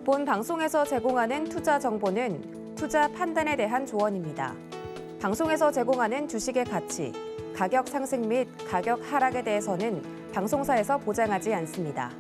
본 방송에서 제공하는 투자 정보는 투자 판단에 대한 조언입니다. 방송에서 제공하는 주식의 가치, 가격 상승 및 가격 하락에 대해서는 방송사에서 보장하지 않습니다.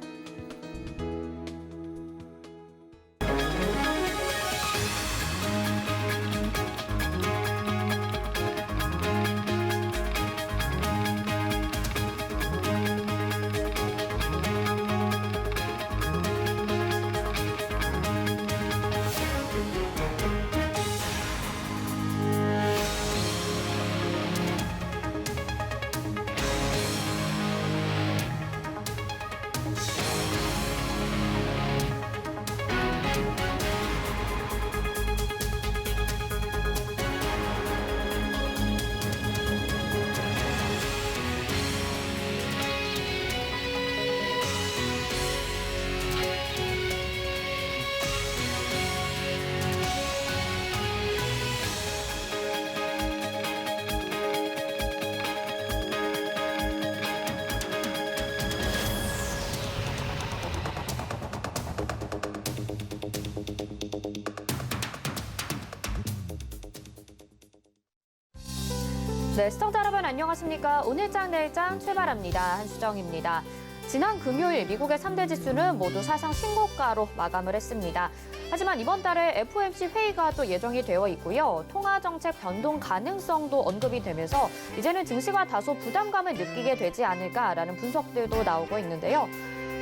네, 시청자 여러분 안녕하십니까? 오늘장 내일장 출발합니다. 한수정입니다. 지난 금요일 미국의 3대 지수는 모두 사상 신고가로 마감을 했습니다. 하지만 이번 달에 FOMC 회의가 또 예정이 되어 있고요. 통화정책 변동 가능성도 언급이 되면서 이제는 증시가 다소 부담감을 느끼게 되지 않을까라는 분석들도 나오고 있는데요.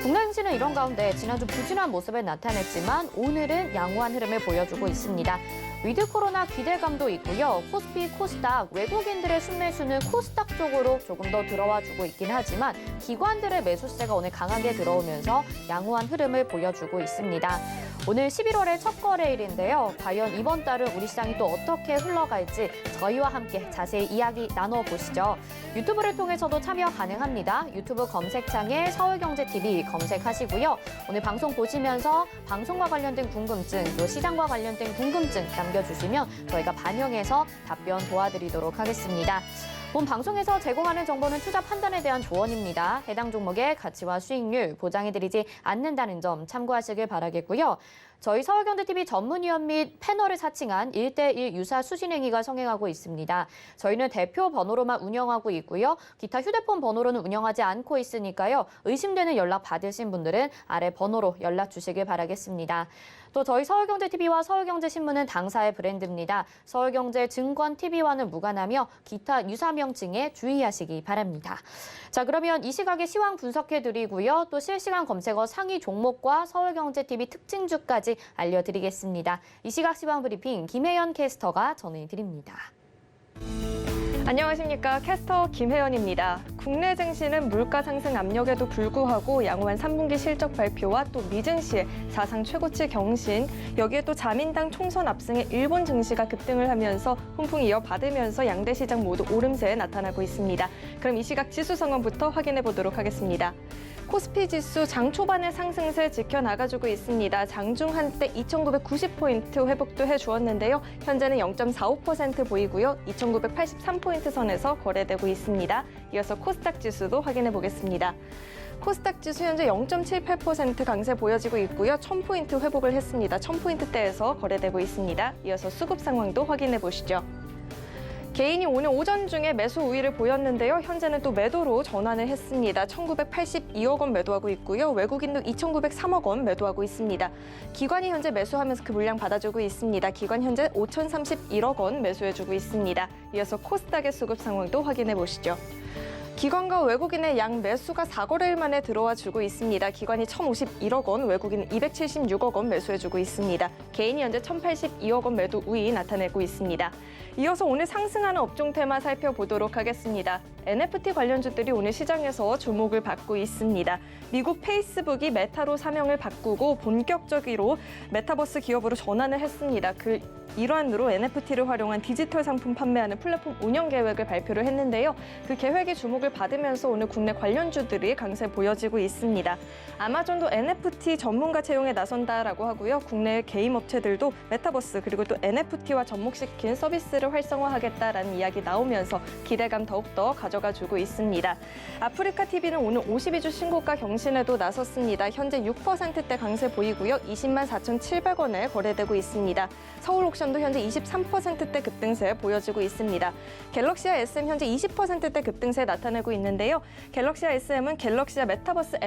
국내 증시는 이런 가운데 지난주 부진한 모습을 나타냈지만 오늘은 양호한 흐름을 보여주고 있습니다. 위드 코로나 기대감도 있고요. 코스피, 코스닥, 외국인들의 순매수는 코스닥 쪽으로 조금 더 들어와주고 있긴 하지만 기관들의 매수세가 오늘 강하게 들어오면서 양호한 흐름을 보여주고 있습니다. 오늘 11월의 첫 거래일인데요. 과연 이번 달은 우리 시장이 또 어떻게 흘러갈지 저희와 함께 자세히 이야기 나눠보시죠. 유튜브를 통해서도 참여 가능합니다. 유튜브 검색창에 서울경제TV 검색하시고요. 오늘 방송 보시면서 방송과 관련된 궁금증, 또 시장과 관련된 궁금증 남겨주시면 저희가 반영해서 답변 도와드리도록 하겠습니다. 본 방송에서 제공하는 정보는 투자 판단에 대한 조언입니다. 해당 종목의 가치와 수익률 보장해드리지 않는다는 점 참고하시길 바라겠고요. 저희 서울경제TV 전문위원 및 패널을 사칭한 1대1 유사 수신행위가 성행하고 있습니다. 저희는 대표 번호로만 운영하고 있고요. 기타 휴대폰 번호로는 운영하지 않고 있으니까요. 의심되는 연락 받으신 분들은 아래 번호로 연락 주시길 바라겠습니다. 또 저희 서울경제TV와 서울경제신문은 당사의 브랜드입니다. 서울경제증권TV와는 무관하며 기타 유사 명칭에 주의하시기 바랍니다. 자, 그러면 이 시각의 시황 분석해드리고요. 또 실시간 검색어 상위 종목과 서울경제TV 특징주까지 알려드리겠습니다. 이 시각 시황 브리핑 김혜연 캐스터가 전해드립니다. 안녕하십니까. 캐스터 김혜연입니다. 국내 증시는 물가 상승 압력에도 불구하고 양호한 3분기 실적 발표와 또 미증시의 사상 최고치 경신, 여기에 또 자민당 총선 압승에 일본 증시가 급등을 하면서 훈풍이 이어받으면서 양대 시장 모두 오름세에 나타나고 있습니다. 그럼 이 시각 지수 상황부터 확인해 보도록 하겠습니다. 코스피 지수 장 초반의 상승세 지켜나가주고 있습니다. 장중 한때 2,990포인트 회복도 해주었는데요. 현재는 0.45% 보이고요. 2,983포인트 선에서 거래되고 있습니다. 이어서 코스닥 지수도 확인해 보겠습니다. 코스닥 지수 현재 0.78% 강세 보여지고 있고요. 1,000포인트 회복을 했습니다. 1,000포인트대에서 거래되고 있습니다. 이어서 수급 상황도 확인해 보시죠. 개인이 오늘 오전 중에 매수 우위를 보였는데요. 현재는 또 매도로 전환을 했습니다. 1,982억 원 매도하고 있고요. 외국인도 2,903억 원 매도하고 있습니다. 기관이 현재 매수하면서 그 물량 받아주고 있습니다. 기관 현재 5,031억 원 매수해주고 있습니다. 이어서 코스닥의 수급 상황도 확인해 보시죠. 기관과 외국인의 양 매수가 4거래일 만에 들어와 주고 있습니다. 기관이 1,051억 원, 외국인은 276억 원 매수해주고 있습니다. 개인이 현재 1,082억 원 매도 우위 나타내고 있습니다. 이어서 오늘 상승하는 업종 테마 살펴보도록 하겠습니다. NFT 관련주들이 오늘 시장에서 주목을 받고 있습니다. 미국 페이스북이 메타로 사명을 바꾸고 본격적으로 메타버스 기업으로 전환을 했습니다. 그 일환으로 NFT를 활용한 디지털 상품 판매하는 플랫폼 운영 계획을 발표를 했는데요. 그 계획이 주목을 받으면서 오늘 국내 관련주들이 강세 보여지고 있습니다. 아마존도 NFT 전문가 채용에 나선다라고 하고요. 국내 게임 업체들도 메타버스 그리고 또 NFT와 접목시킨 서비스를 매출을 활성화하겠다라는 이야기 나오면서 기대감 더욱더 가져가주고 있습니다. 아프리카 TV는 오늘 52주 신고가 경신에도 나섰습니다. 현재 6%대 강세 보이고요. 20만 4,700원에 거래되고 있습니다. 서울 옥션도 현재 23%대 급등세 보여지고 있습니다. 갤럭시아 SM 현재 20%대 급등세 나타내고 있는데요. 갤럭시아 SM은 갤럭시아 메타버스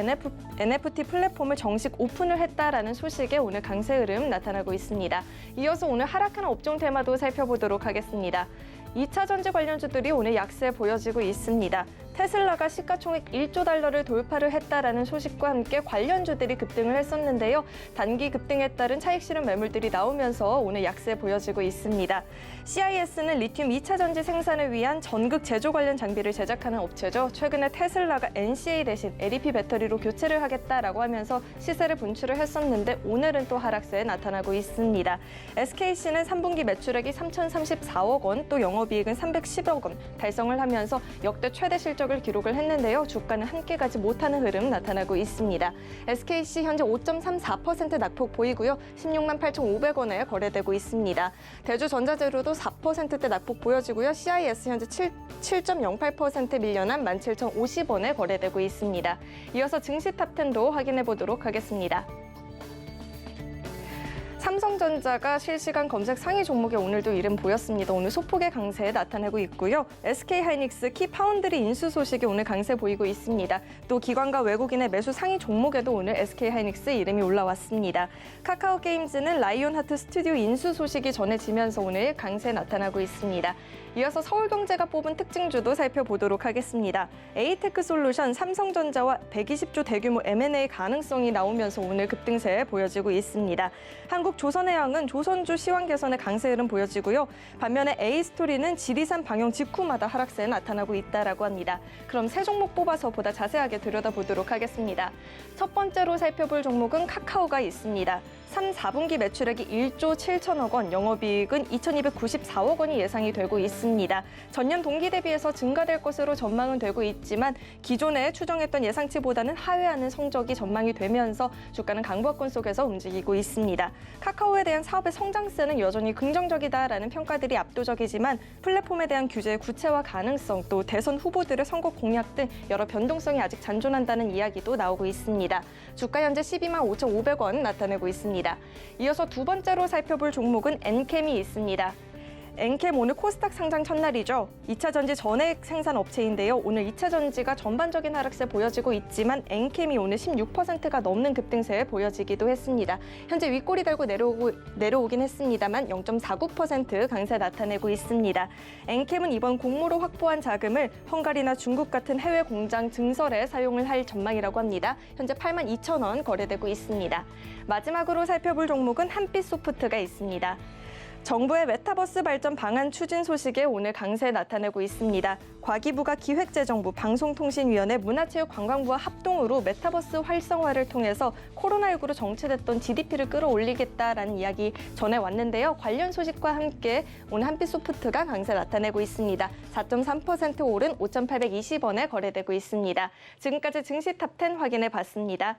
NFT 플랫폼을 정식 오픈을 했다라는 소식에 오늘 강세 흐름 나타나고 있습니다. 이어서 오늘 하락하는 업종 테마도 살펴보도록 하겠습니다. 2차 전지 관련주들이 오늘 약세 보여지고 있습니다. 테슬라가 시가총액 1조 달러를 돌파를 했다라는 소식과 함께 관련주들이 급등을 했었는데요. 단기 급등에 따른 차익 실현 매물들이 나오면서 오늘 약세 보여지고 있습니다. CIS는 리튬 2차 전지 생산을 위한 전극 제조 관련 장비를 제작하는 업체죠. 최근에 테슬라가 NCA 대신 LEP 배터리로 교체를 하겠다라고 하면서 시세를 분출을 했었는데 오늘은 또 하락세에 나타나고 있습니다. SKC는 3분기 매출액이 3,034억 원, 또 영업이익은 310억 원 달성을 하면서 역대 최대 실적을 기록을 했는데요. 주가는 함께 가지 못하는 흐름 나타나고 있습니다. SKC 현재 5.34% 낙폭 보이고요. 16만 8,500원에 거래되고 있습니다. 대주전자재료도 4%대 낙폭 보여지고요. CIS 현재 7.08% 밀려난 17,050원에 거래되고 있습니다. 이어서 증시 탑10도 확인해 보도록 하겠습니다. 삼성전자가 실시간 검색 상위 종목에 오늘도 이름 보였습니다. 오늘 소폭의 강세 나타내고 있고요. SK하이닉스 키파운드리 인수 소식이 오늘 강세 보이고 있습니다. 또 기관과 외국인의 매수 상위 종목에도 오늘 SK하이닉스 이름이 올라왔습니다. 카카오게임즈는 라이온하트 스튜디오 인수 소식이 전해지면서 오늘 강세 나타나고 있습니다. 이어서 서울경제가 뽑은 특징주도 살펴보도록 하겠습니다. 에이테크솔루션, 삼성전자와 120조 대규모 M&A 가능성이 나오면서 오늘 급등세 보여지고 있습니다. 한국조선해양은 조선주 시황 개선의 강세 흐름 보여지고요. 반면에 A스토리는 지리산 방영 직후마다 하락세에 나타나고 있다라고 합니다. 그럼 세 종목 뽑아서 보다 자세하게 들여다보도록 하겠습니다. 첫 번째로 살펴볼 종목은 카카오가 있습니다. 3, 4분기 매출액이 1조 7천억 원, 영업이익은 2,294억 원이 예상이 되고 있습니다. 전년 동기 대비해서 증가될 것으로 전망은 되고 있지만 기존에 추정했던 예상치보다는 하회하는 성적이 전망이 되면서 주가는 강보합권 속에서 움직이고 있습니다. 카카오에 대한 사업의 성장세는 여전히 긍정적이다라는 평가들이 압도적이지만 플랫폼에 대한 규제의 구체화 가능성, 또 대선 후보들의 선거 공약 등 여러 변동성이 아직 잔존한다는 이야기도 나오고 있습니다. 주가 현재 12만 5,500원 나타내고 있습니다. 이어서 두 번째로 살펴볼 종목은 엔캠이 있습니다. 엔캠 오늘 코스닥 상장 첫날이죠. 2차 전지 전액 생산 업체인데요. 오늘 2차 전지가 전반적인 하락세 보여지고 있지만 엔캠이 오늘 16%가 넘는 급등세 보여지기도 했습니다. 현재 윗꼬리 달고 내려오긴 했습니다만 0.49% 강세 나타내고 있습니다. 엔캠은 이번 공모로 확보한 자금을 헝가리나 중국 같은 해외 공장 증설에 사용을 할 전망이라고 합니다. 현재 8만 2천 원 거래되고 있습니다. 마지막으로 살펴볼 종목은 한빛소프트가 있습니다. 정부의 메타버스 발전 방안 추진 소식에 오늘 강세 나타내고 있습니다. 과기부가 기획재정부, 방송통신위원회, 문화체육관광부와 합동으로 메타버스 활성화를 통해서 코로나19로 정체됐던 GDP를 끌어올리겠다라는 이야기 전해왔는데요. 관련 소식과 함께 오늘 한빛소프트가 강세 나타내고 있습니다. 4.3% 오른 5,820원에 거래되고 있습니다. 지금까지 증시 탑10 확인해 봤습니다.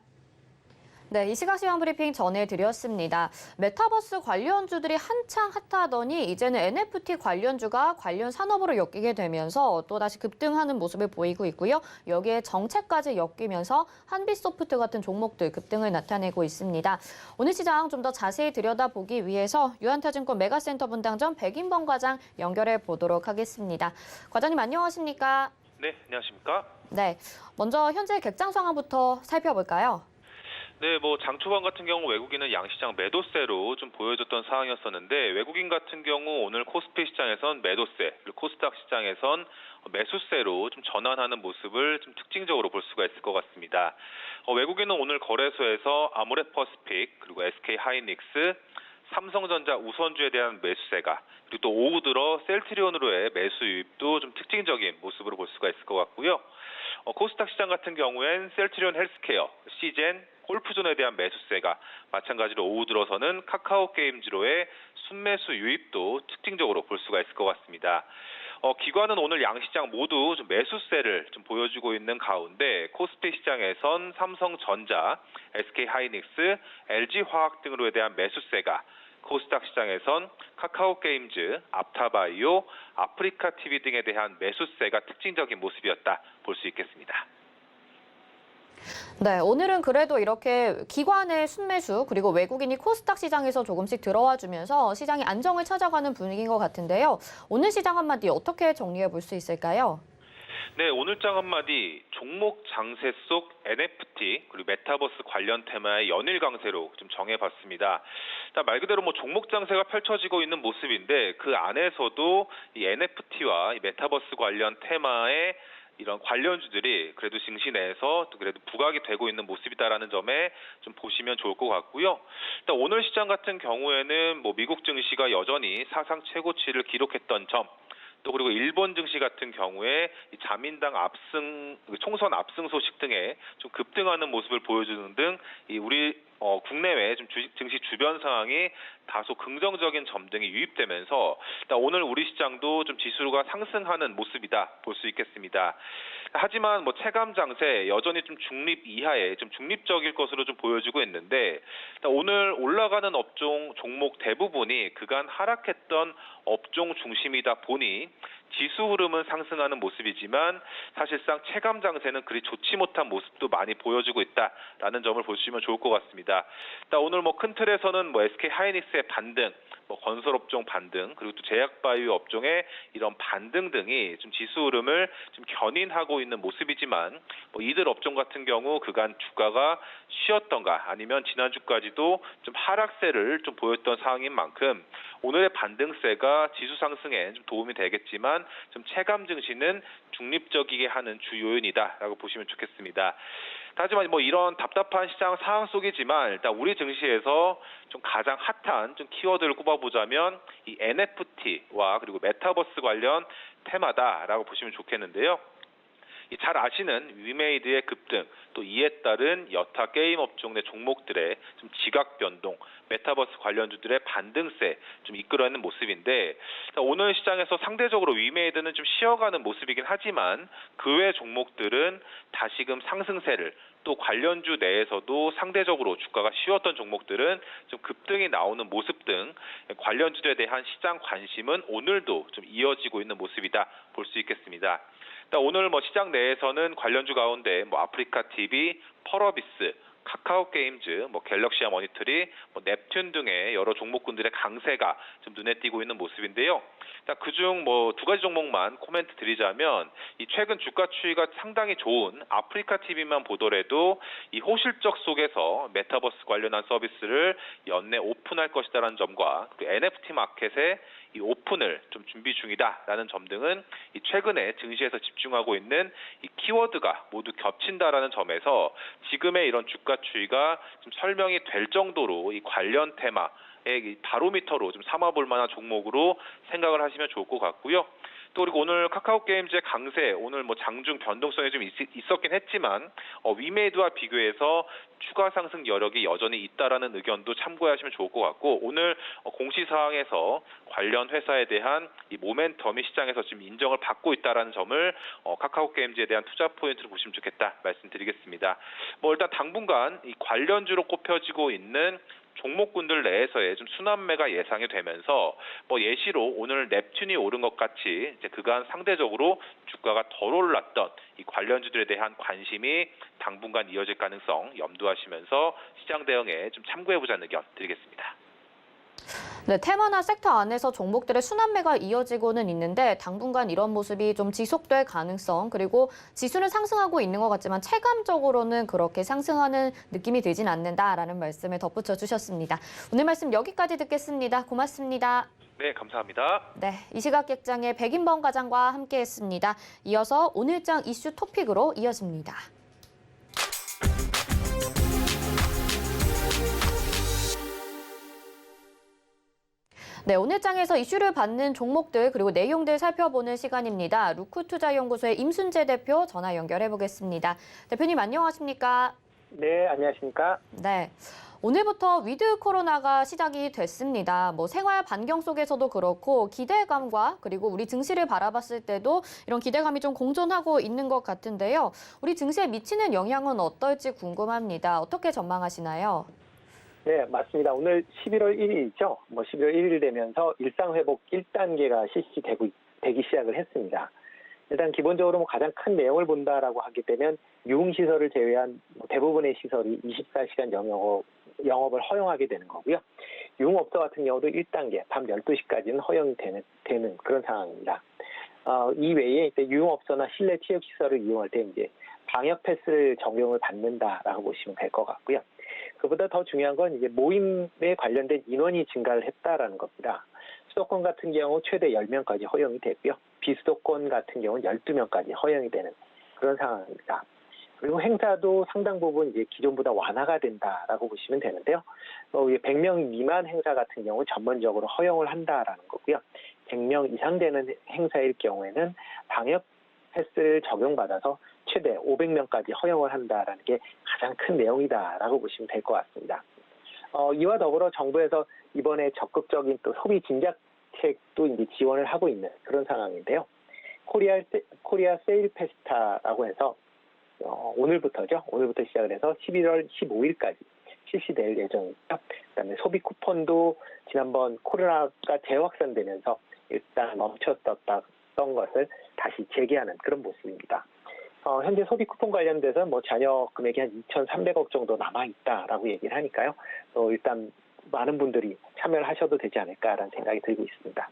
네, 이 시각 시황 브리핑 전해드렸습니다. 메타버스 관련주들이 한창 핫하더니 이제는 NFT 관련주가 관련 산업으로 엮이게 되면서 또다시 급등하는 모습을 보이고 있고요. 여기에 정체까지 엮이면서 한빛소프트 같은 종목들 급등을 나타내고 있습니다. 오늘 시장 좀 더 자세히 들여다보기 위해서 유한타증권 메가센터 분당점 백인범 과장 연결해 보도록 하겠습니다. 과장님 안녕하십니까? 네, 안녕하십니까? 네, 먼저 현재 객장 상황부터 살펴볼까요? 네, 장 초반 같은 경우 외국인은 양시장 매도세로 좀 보여줬던 상황이었었는데 외국인 같은 경우 오늘 코스피 시장에선 매도세, 그리고 코스닥 시장에선 매수세로 좀 전환하는 모습을 좀 특징적으로 볼 수가 있을 것 같습니다. 외국인은 오늘 거래소에서 아모레퍼시픽, 그리고 SK하이닉스, 삼성전자 우선주에 대한 매수세가, 그리고 또 오후 들어 셀트리온으로의 매수 유입도 좀 특징적인 모습으로 볼 수가 있을 것 같고요. 코스닥 시장 같은 경우엔 셀트리온 헬스케어, 시젠, 골프존에 대한 매수세가, 마찬가지로 오후 들어서는 카카오게임즈로의 순매수 유입도 특징적으로 볼 수가 있을 것 같습니다. 기관은 오늘 양시장 모두 좀 매수세를 좀 보여주고 있는 가운데 코스피 시장에선 삼성전자, SK하이닉스, LG화학 등으로에 대한 매수세가, 코스닥 시장에선 카카오게임즈, 앞타바이오, 아프리카TV 등에 대한 매수세가 특징적인 모습이었다 볼 수 있겠습니다. 네, 오늘은 그래도 이렇게 기관의 순매수 그리고 외국인이 코스닥 시장에서 조금씩 들어와 주면서 시장이 안정을 찾아가는 분위기인 것 같은데요. 오늘 시장 한마디 어떻게 정리해 볼 수 있을까요? 네, 오늘장 한마디 종목 장세 속 NFT 그리고 메타버스 관련 테마의 연일 강세로 좀 정해봤습니다. 말 그대로 종목 장세가 펼쳐지고 있는 모습인데 그 안에서도 이 NFT와 이 메타버스 관련 테마의 이런 관련주들이 그래도 증시 내에서 또 그래도 부각이 되고 있는 모습이다라는 점에 좀 보시면 좋을 것 같고요. 일단 오늘 시장 같은 경우에는 미국 증시가 여전히 사상 최고치를 기록했던 점, 또 그리고 일본 증시 같은 경우에 이 자민당 총선 압승 소식 등에 좀 급등하는 모습을 보여주는 등 이 우리 국내외 좀 증시 주변 상황이 다소 긍정적인 점 등이 유입되면서 일단 오늘 우리 시장도 좀 지수가 상승하는 모습이다 볼 수 있겠습니다. 하지만 체감 장세 여전히 좀 중립 이하의 좀 중립적일 것으로 좀 보여지고 있는데 오늘 올라가는 업종 종목 대부분이 그간 하락했던 업종 중심이다 보니 지수 흐름은 상승하는 모습이지만 사실상 체감 장세는 그리 좋지 못한 모습도 많이 보여지고 있다라는 점을 보시면 좋을 것 같습니다. 일단 오늘 큰 틀에서는 SK 하이닉스의 반등, 건설업종 반등, 그리고 또 제약바이오 업종의 이런 반등 등이 좀 지수 흐름을 좀 견인하고 있는 모습이지만 이들 업종 같은 경우 그간 주가가 쉬었던가 아니면 지난주까지도 좀 하락세를 좀 보였던 상황인 만큼 오늘의 반등세가 지수 상승에 좀 도움이 되겠지만 좀 체감 증시는 중립적이게 하는 주 요인이다라고 보시면 좋겠습니다. 하지만 이런 답답한 시장 상황 속이지만 일단 우리 증시에서 좀 가장 핫한 좀 키워드를 꼽아보자면 이 NFT와 그리고 메타버스 관련 테마다라고 보시면 좋겠는데요. 잘 아시는 위메이드의 급등, 또 이에 따른 여타 게임 업종 내 종목들의 좀 지각 변동, 메타버스 관련주들의 반등세 좀 이끌어내는 모습인데 오늘 시장에서 상대적으로 위메이드는 좀 쉬어가는 모습이긴 하지만 그 외 종목들은 다시금 상승세를 또 관련주 내에서도 상대적으로 주가가 쉬웠던 종목들은 좀 급등이 나오는 모습 등 관련주에 대한 시장 관심은 오늘도 좀 이어지고 있는 모습이다 볼 수 있겠습니다. 오늘 시장 내에서는 관련주 가운데 아프리카TV, 펄어비스, 카카오게임즈, 갤럭시아 머니터리, 넵튠 등의 여러 종목군들의 강세가 좀 눈에 띄고 있는 모습인데요. 그중 두 가지 종목만 코멘트 드리자면 이 최근 주가 추이가 상당히 좋은 아프리카TV만 보더라도 이 호실적 속에서 메타버스 관련한 서비스를 연내 오픈할 것이다라는 점과 그 NFT 마켓에 이 오픈을 좀 준비 중이다라는 점 등은 이 최근에 증시에서 집중하고 있는 이 키워드가 모두 겹친다라는 점에서 지금의 이런 주가 추이가 좀 설명이 될 정도로 이 관련 테마의 바로미터로 좀 삼아볼 만한 종목으로 생각을 하시면 좋을 것 같고요. 또 그리고 오늘 카카오게임즈의 강세, 오늘 장중 변동성이 좀 있었긴 했지만 위메이드와 비교해서 추가 상승 여력이 여전히 있다라는 의견도 참고하시면 좋을 것 같고 오늘 공시사항에서 관련 회사에 대한 이 모멘텀이 시장에서 지금 인정을 받고 있다라는 점을 카카오게임즈에 대한 투자 포인트를 보시면 좋겠다 말씀드리겠습니다. 일단 당분간 이 관련주로 꼽혀지고 있는 종목군들 내에서의 좀 순환매가 예상이 되면서 예시로 오늘 넵튠이 오른 것 같이 이제 그간 상대적으로 주가가 덜 올랐던 이 관련주들에 대한 관심이 당분간 이어질 가능성 염두하시면서 시장 대응에 좀 참고해보자는 의견 드리겠습니다. 네, 테마나 섹터 안에서 종목들의 순환매가 이어지고는 있는데 당분간 이런 모습이 좀 지속될 가능성 그리고 지수는 상승하고 있는 것 같지만 체감적으로는 그렇게 상승하는 느낌이 들진 않는다라는 말씀을 덧붙여 주셨습니다. 오늘 말씀 여기까지 듣겠습니다. 고맙습니다. 네, 감사합니다. 네, 이 시각 객장의 백인범 과장과 함께했습니다. 이어서 오늘장 이슈 토픽으로 이어집니다. 네, 오늘 장에서 이슈를 받는 종목들 그리고 내용들 살펴보는 시간입니다. 루크투자연구소의 임순재 대표 전화 연결해 보겠습니다. 대표님 안녕하십니까? 네, 안녕하십니까? 네. 오늘부터 위드 코로나가 시작이 됐습니다. 생활 반경 속에서도 그렇고 기대감과 그리고 우리 증시를 바라봤을 때도 이런 기대감이 좀 공존하고 있는 것 같은데요. 우리 증시에 미치는 영향은 어떨지 궁금합니다. 어떻게 전망하시나요? 네, 맞습니다. 오늘 11월 1일이죠. 11월 1일 되면서 일상회복 1단계가 실시되기 시작을 했습니다. 일단 기본적으로 가장 큰 내용을 본다라고 하게 되면 유흥시설을 제외한 대부분의 시설이 24시간 영업을 허용하게 되는 거고요. 유흥업소 같은 경우도 1단계, 밤 12시까지는 허용이 되는 그런 상황입니다. 이 외에 이제 유흥업소나 실내 체육시설을 이용할 때 이제 방역 패스를 적용을 받는다라고 보시면 될 것 같고요. 그보다 더 중요한 건 이제 모임에 관련된 인원이 증가를 했다라는 겁니다. 수도권 같은 경우 최대 10명까지 허용이 되고요. 비수도권 같은 경우는 12명까지 허용이 되는 그런 상황입니다. 그리고 행사도 상당 부분 이제 기존보다 완화가 된다라고 보시면 되는데요. 100명 미만 행사 같은 경우 전면적으로 허용을 한다라는 거고요. 100명 이상 되는 행사일 경우에는 방역 패스를 적용받아서 최대 500명까지 허용을 한다라는 게 가장 큰 내용이다라고 보시면 될 것 같습니다. 이와 더불어 정부에서 이번에 적극적인 또 소비 진작책도 이제 지원을 하고 있는 그런 상황인데요. 코리아 세일 페스타라고 해서 오늘부터죠. 오늘부터 시작을 해서 11월 15일까지 실시될 예정입니다. 그다음에 소비 쿠폰도 지난번 코로나가 재확산되면서 일단 멈췄던 것을 다시 재개하는 그런 모습입니다. 현재 소비 쿠폰 관련돼서 잔여 금액이 한 2,300억 정도 남아있다라고 얘기를 하니까요. 일단 많은 분들이 참여를 하셔도 되지 않을까라는 생각이 들고 있습니다.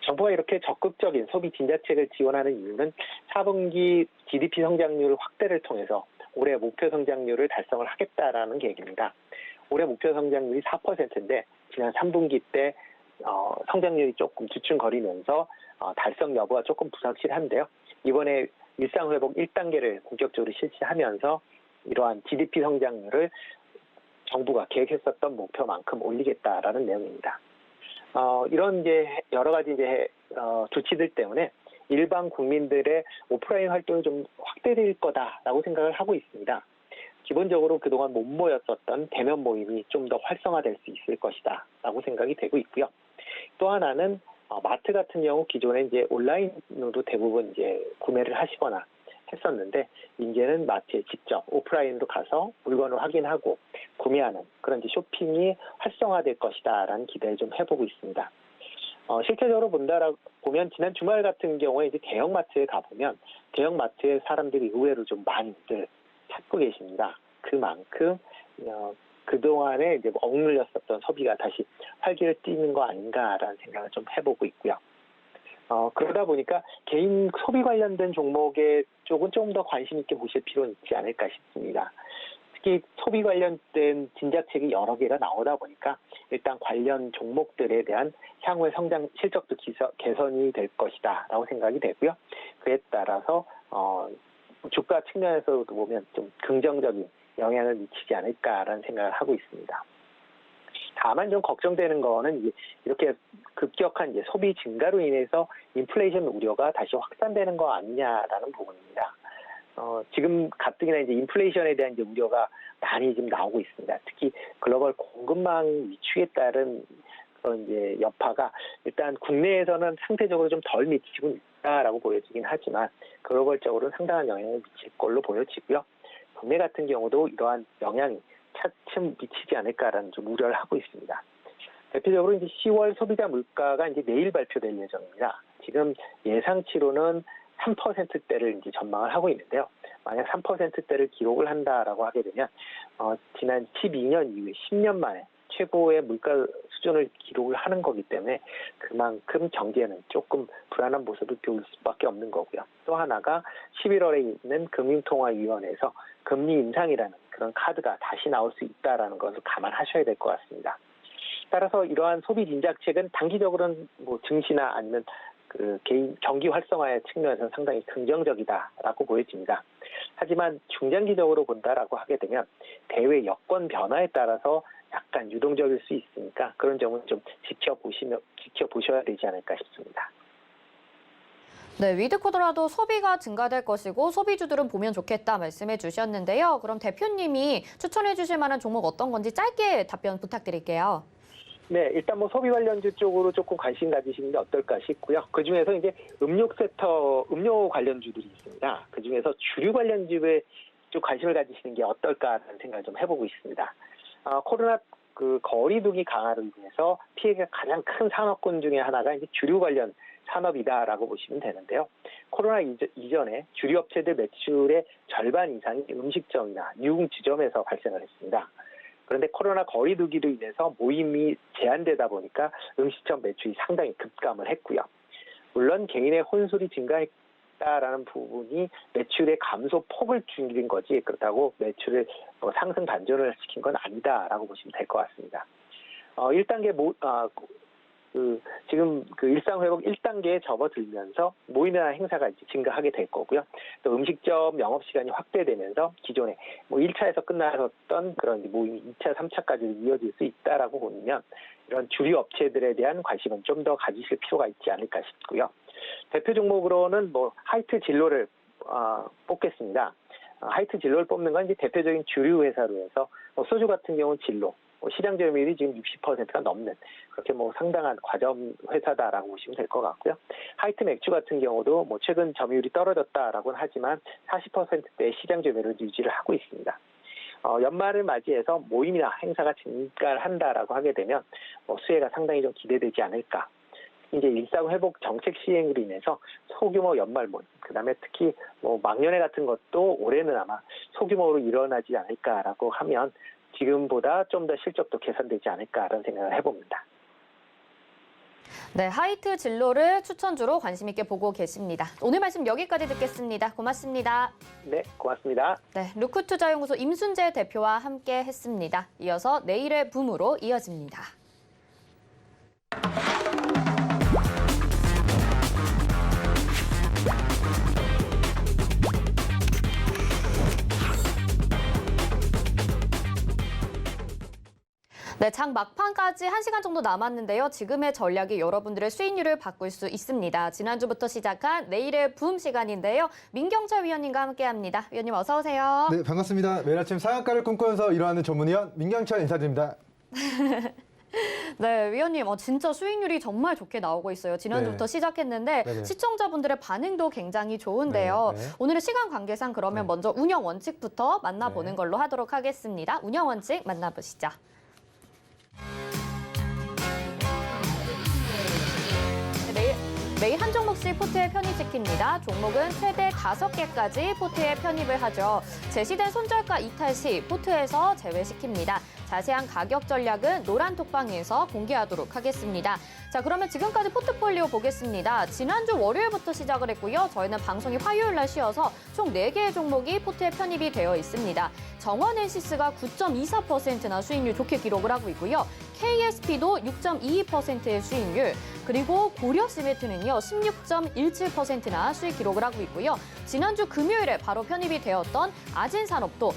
정부가 이렇게 적극적인 소비 진작책을 지원하는 이유는 4분기 GDP 성장률 확대를 통해서 올해 목표 성장률을 달성을 하겠다라는 계획입니다. 올해 목표 성장률이 4%인데 지난 3분기 때 성장률이 조금 주춤거리면서 달성 여부가 조금 불확실한데요. 이번에 일상회복 1단계를 본격적으로 실시하면서 이러한 GDP 성장률을 정부가 계획했었던 목표만큼 올리겠다라는 내용입니다. 이런 이제 여러 가지 이제 조치들 때문에 일반 국민들의 오프라인 활동이 좀 확대될 거다라고 생각을 하고 있습니다. 기본적으로 그동안 못 모였었던 대면 모임이 좀 더 활성화될 수 있을 것이다라고 생각이 되고 있고요. 또 하나는 마트 같은 경우 기존에 이제 온라인으로 대부분 이제 구매를 하시거나 했었는데 이제는 마트에 직접 오프라인으로 가서 물건을 확인하고 구매하는 그런 이제 쇼핑이 활성화될 것이다라는 기대를 좀 해보고 있습니다. 실제적으로 보면 지난 주말 같은 경우에 이제 대형마트에 가보면 대형마트에 사람들이 의외로 좀 많이들 찾고 계십니다. 그만큼 그동안에 이제 억눌렸었던 소비가 다시 활기를 띠는 거 아닌가라는 생각을 좀 해보고 있고요. 그러다 보니까 개인 소비 관련된 종목의 쪽은 좀 더 관심 있게 보실 필요는 있지 않을까 싶습니다. 특히 소비 관련된 진작책이 여러 개가 나오다 보니까 일단 관련 종목들에 대한 향후의 성장 실적도 개선이 될 것이다라고 생각이 되고요. 그에 따라서 주가 측면에서도 보면 좀 긍정적인 영향을 미치지 않을까라는 생각을 하고 있습니다. 다만 좀 걱정되는 거는 이렇게 급격한 이제 소비 증가로 인해서 인플레이션 우려가 다시 확산되는 거 아니냐라는 부분입니다. 지금 가뜩이나 이제 인플레이션에 대한 이제 우려가 많이 지금 나오고 있습니다. 특히 글로벌 공급망 위축에 따른 그런 이제 여파가 일단 국내에서는 상대적으로 좀 덜 미치고 있다라고 보여지긴 하지만 글로벌적으로는 상당한 영향을 미칠 걸로 보여지고요. 국내 같은 경우도 이러한 영향이 차츰 미치지 않을까라는 좀 우려를 하고 있습니다. 대표적으로 이제 10월 소비자 물가가 이제 내일 발표될 예정입니다. 지금 예상치로는 3%대를 이제 전망을 하고 있는데요. 만약 3%대를 기록을 한다라고 하게 되면 지난 12년 이후에 10년 만에 최고의 물가 수준을 기록을 하는 거기 때문에 그만큼 경제는 조금 불안한 모습을 보일 수밖에 없는 거고요. 또 하나가 11월에 있는 금융통화위원회에서 금리 인상이라는 그런 카드가 다시 나올 수 있다라는 것을 감안하셔야 될 것 같습니다. 따라서 이러한 소비 진작책은 단기적으로는 증시나 아니면 그 개인 경기 활성화의 측면에서는 상당히 긍정적이다라고 보여집니다. 하지만 중장기적으로 본다라고 하게 되면 대외 여건 변화에 따라서 약간 유동적일 수 있으니까 그런 점은 좀 지켜보셔야 되지 않을까 싶습니다. 네, 위드코더라도 소비가 증가될 것이고 소비주들은 보면 좋겠다 말씀해 주셨는데요. 그럼 대표님이 추천해 주실 만한 종목 어떤 건지 짧게 답변 부탁드릴게요. 네, 일단 소비 관련주 쪽으로 조금 관심 가지시는 게 어떨까 싶고요. 그 중에서 이제 음료 관련주들이 있습니다. 그 중에서 주류 관련주에 좀 관심을 가지시는 게 어떨까라는 생각을 좀 해보고 있습니다. 코로나 그 거리두기 강화로 인해서 피해가 가장 큰 산업군 중에 하나가 이제 주류 관련 산업이다라고 보시면 되는데요. 코로나 이전에 주류 업체들 매출의 절반 이상이 음식점이나 유흥주점에서 발생을 했습니다. 그런데 코로나 거리두기로 인해서 모임이 제한되다 보니까 음식점 매출이 상당히 급감을 했고요. 물론 개인의 혼술이 증가했다라는 부분이 매출의 감소 폭을 줄인 거지 그렇다고 매출을 상승 반전을 시킨 건 아니다라고 보시면 될 것 같습니다. 1단계 지금 그 일상회복 1단계에 접어들면서 모임이나 행사가 이제 증가하게 될 거고요. 또 음식점 영업시간이 확대되면서 기존에 1차에서 끝나셨던 그런 모임이 2차, 3차까지 이어질 수 있다라고 보면 이런 주류 업체들에 대한 관심은 좀 더 가지실 필요가 있지 않을까 싶고요. 대표 종목으로는 하이트 진로를 뽑겠습니다. 하이트 진로를 뽑는 건 이제 대표적인 주류 회사로 해서 소주 같은 경우는 진로, 시장 점유율이 지금 60%가 넘는 그렇게 상당한 과점 회사다라고 보시면 될 것 같고요. 하이트 맥주 같은 경우도 최근 점유율이 떨어졌다라고는 하지만 40%대의 시장 점유율을 유지를 하고 있습니다. 연말을 맞이해서 모임이나 행사가 증가를 한다라고 하게 되면 수혜가 상당히 좀 기대되지 않을까. 이제 일상회복 정책 시행으로 인해서 소규모 연말 모임, 그다음에 특히 막년회 같은 것도 올해는 아마 소규모로 일어나지 않을까라고 하면 지금보다 좀 더 실적도 개선되지 않을까라는 생각을 해봅니다. 네, 하이트 진로를 추천주로 관심 있게 보고 계십니다. 오늘 말씀 여기까지 듣겠습니다. 고맙습니다. 네, 고맙습니다. 네, 루크투자연구소 임순재 대표와 함께 했습니다. 이어서 내일의 붐으로 이어집니다. 네, 장 막판까지 1시간 정도 남았는데요. 지금의 전략이 여러분들의 수익률을 바꿀 수 있습니다. 지난주부터 시작한 내일의 붐 시간인데요. 민경철 위원님과 함께합니다. 위원님 어서 오세요. 네, 반갑습니다. 매일 아침 상한가를 꿈꾸면서 일어나는 전문위원 민경철 인사드립니다. 네, 위원님, 진짜 수익률이 정말 좋게 나오고 있어요. 지난주부터 시작했는데 네네. 시청자분들의 반응도 굉장히 좋은데요. 네. 오늘은 시간 관계상 그러면 먼저 운영 원칙부터 만나보는 네. 걸로 하도록 하겠습니다. 운영 원칙 만나보시죠. 매일 한 종목씩 포트에 편입시킵니다. 종목은 최대 5개까지 포트에 편입을 하죠. 제시된 손절가 이탈 시 포트에서 제외시킵니다. 자세한 가격 전략은 노란 톡방에서 공개하도록 하겠습니다. 자, 그러면 지금까지 포트폴리오 보겠습니다. 지난주 월요일부터 시작을 했고요. 저희는 방송이 화요일 날 쉬어서 총 4개의 종목이 포트에 편입이 되어 있습니다. 정원 NCS가 9.24%나 수익률 좋게 기록을 하고 있고요. KSP도 6.22%의 수익률, 그리고 고려시멘트는요 16.17%나 수익 기록을 하고 있고요. 지난주 금요일에 바로 편입이 되었던 아진산업도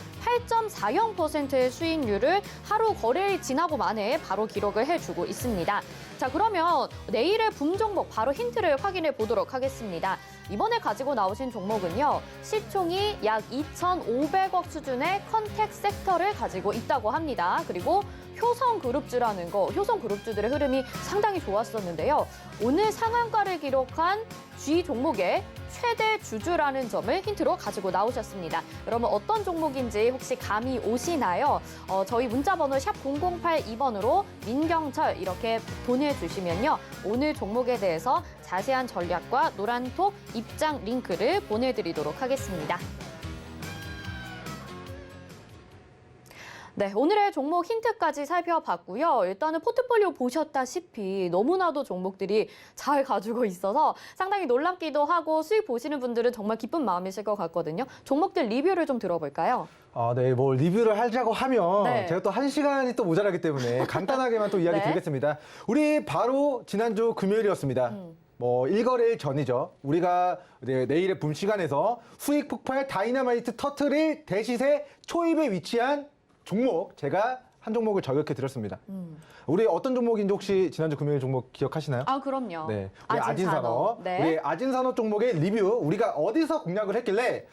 8.40%의 수익률을 하루 거래일 지나고 만에 바로 기록을 해주고 있습니다. 자, 그러면 내일의 붐 종목 바로 힌트를 확인해 보도록 하겠습니다. 이번에 가지고 나오신 종목은요, 시총이 약 2,500억 수준의 컨택 섹터를 가지고 있다고 합니다. 그리고 효성그룹주라는 거, 효성그룹주들의 흐름이 상당히 좋았었는데요. 오늘 상한가를 기록한 G 종목의 최대 주주라는 점을 힌트로 가지고 나오셨습니다. 여러분 어떤 종목인지 혹시 감이 오시나요? 저희 문자번호 샵 0082번으로 민경철 이렇게 보내주시면요. 오늘 종목에 대해서 자세한 전략과 노란톡 입장 링크를 보내드리도록 하겠습니다. 네, 오늘의 종목 힌트까지 살펴봤고요. 일단은 포트폴리오 보셨다시피 너무나도 종목들이 잘 가지고 있어서 상당히 놀랍기도 하고 수익 보시는 분들은 정말 기쁜 마음이실 것 같거든요. 종목들 리뷰를 좀 들어볼까요? 네, 리뷰를 하자고 하면 네. 제가 또 1시간이 또 모자라기 때문에 간단하게만 또 이야기 네. 드리겠습니다. 우리 바로 지난주 금요일이었습니다. 1거래일 전이죠. 우리가 내일의 붐 시간에서 수익 폭발 다이너마이트 터트릴 대시세 초입에 위치한 종목, 제가 한 종목을 저격해 드렸습니다. 우리 어떤 종목인지 혹시 지난주 금요일 종목 기억하시나요? 아, 그럼요. 네, 우리 아진산업. 네. 우리 아진산업 종목의 리뷰, 우리가 어디서 공략을 했길래